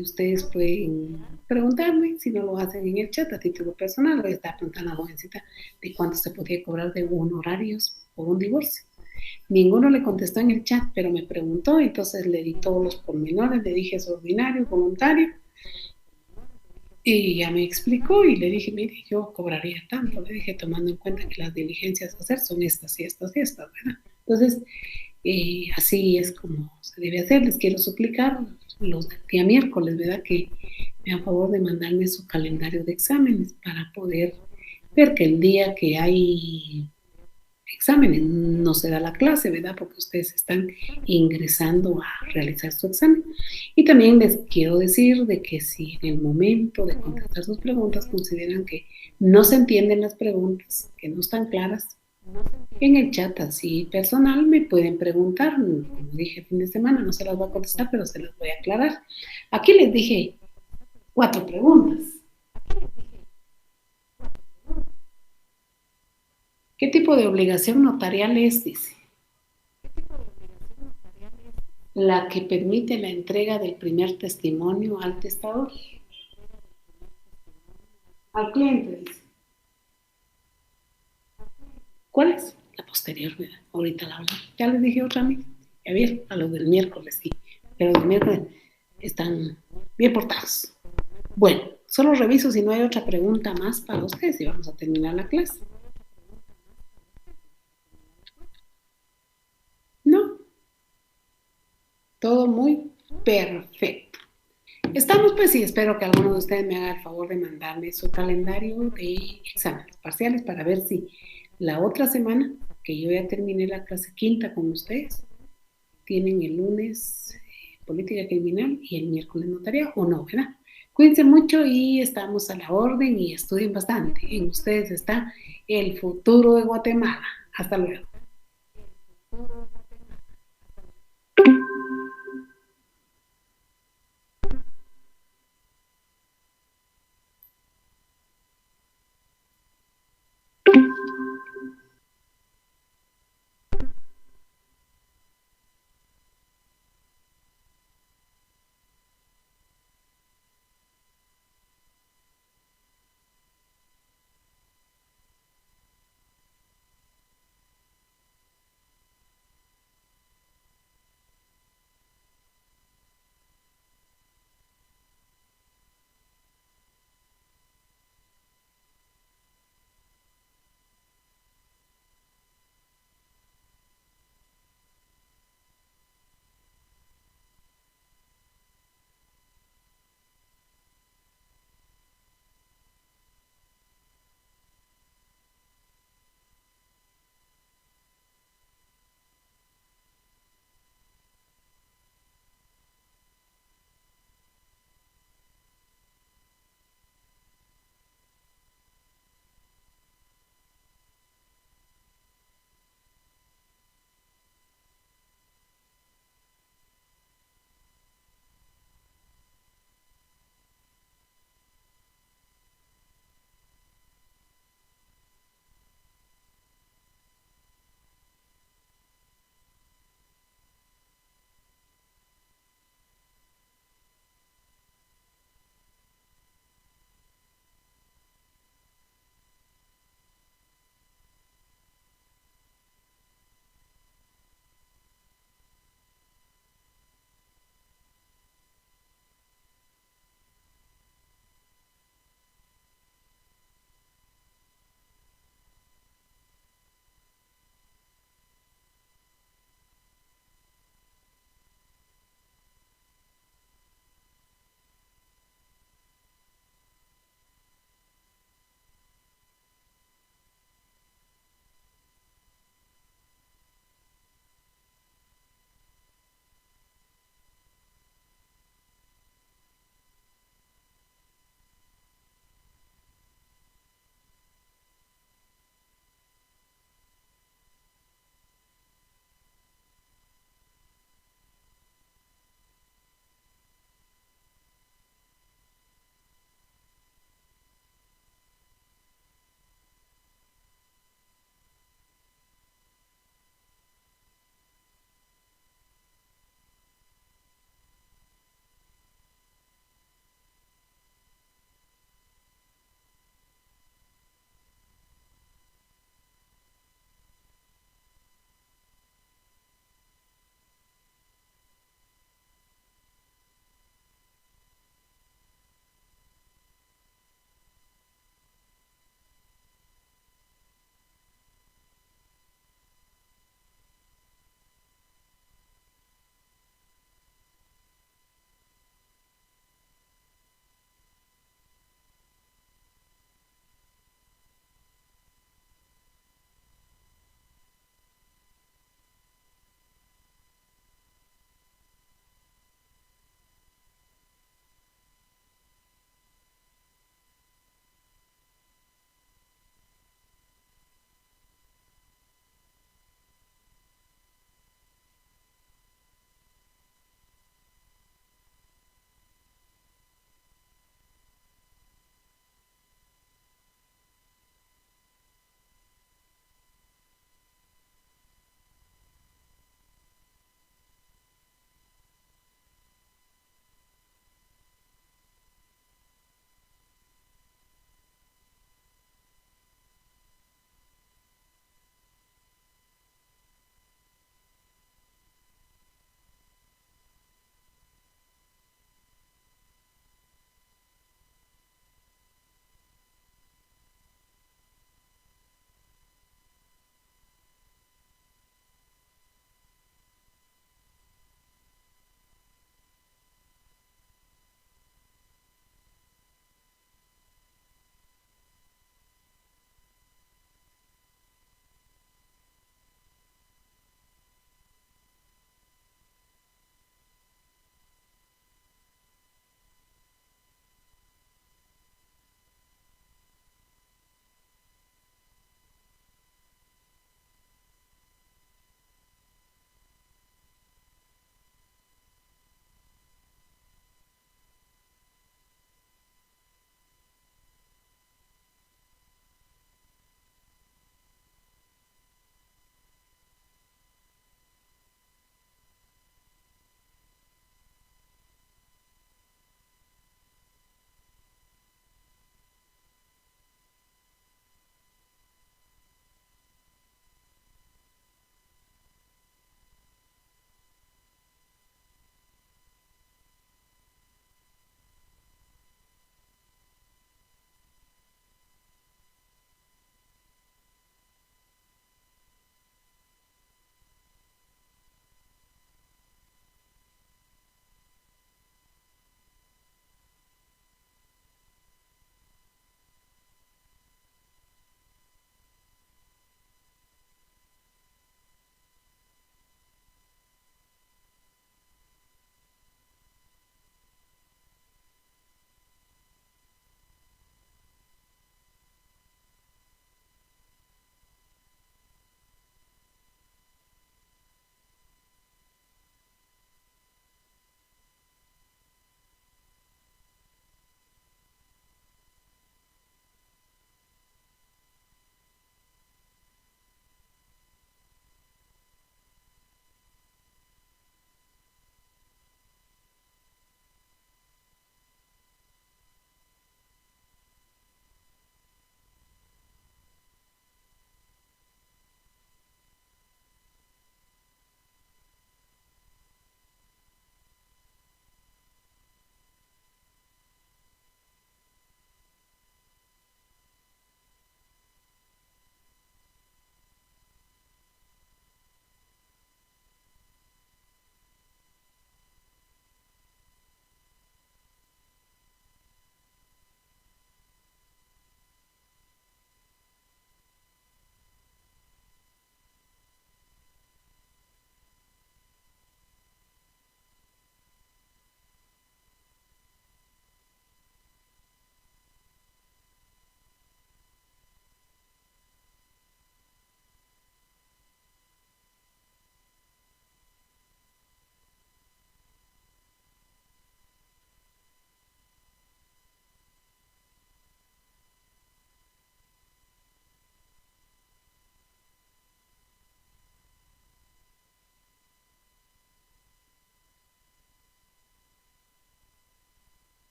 Speaker 1: ustedes pueden preguntarme, si no lo hacen en el chat a título personal. Le estaba preguntando a la jovencita de cuánto se podía cobrar de honorarios por un divorcio. Ninguno le contestó en el chat, pero me preguntó, entonces le di todos los pormenores, le dije es ordinario, voluntario, y ya me explicó y le dije, mire, yo cobraría tanto, le dije, tomando en cuenta que las diligencias a hacer son estas y estas y estas, ¿verdad? Entonces, así es como se debe hacer. Les quiero suplicar, los del día miércoles, ¿verdad? Que me hagan favor de mandarme su calendario de exámenes para poder ver que el día que hay exámenes no se da la clase, ¿verdad? Porque ustedes están ingresando a realizar su examen. Y también les quiero decir de que si en el momento de contestar sus preguntas consideran que no se entienden las preguntas, que no están claras, en el chat así personal me pueden preguntar, como dije el fin de semana, no se las voy a contestar, pero se las voy a aclarar. Aquí les dije 4 preguntas. ¿Qué tipo de obligación notarial es? Dice. La que permite la entrega del primer testimonio al testador. Al cliente, dice. ¿Cuál es? La posterior, ¿verdad? Ahorita la hablo. Ya les dije otra vez. Ya vieron, a los del miércoles, sí. Pero los miércoles están bien portados. Bueno, solo reviso si no hay otra pregunta más para ustedes y vamos a terminar la clase. No, todo muy perfecto. Estamos pues y espero que alguno de ustedes me haga el favor de mandarme su calendario de exámenes parciales para ver si la otra semana, que yo ya terminé la clase quinta con ustedes, tienen el lunes política criminal y el miércoles notariado o no, ¿verdad? Cuídense mucho y estamos a la orden y estudien bastante. En ustedes está el futuro de Guatemala. Hasta luego.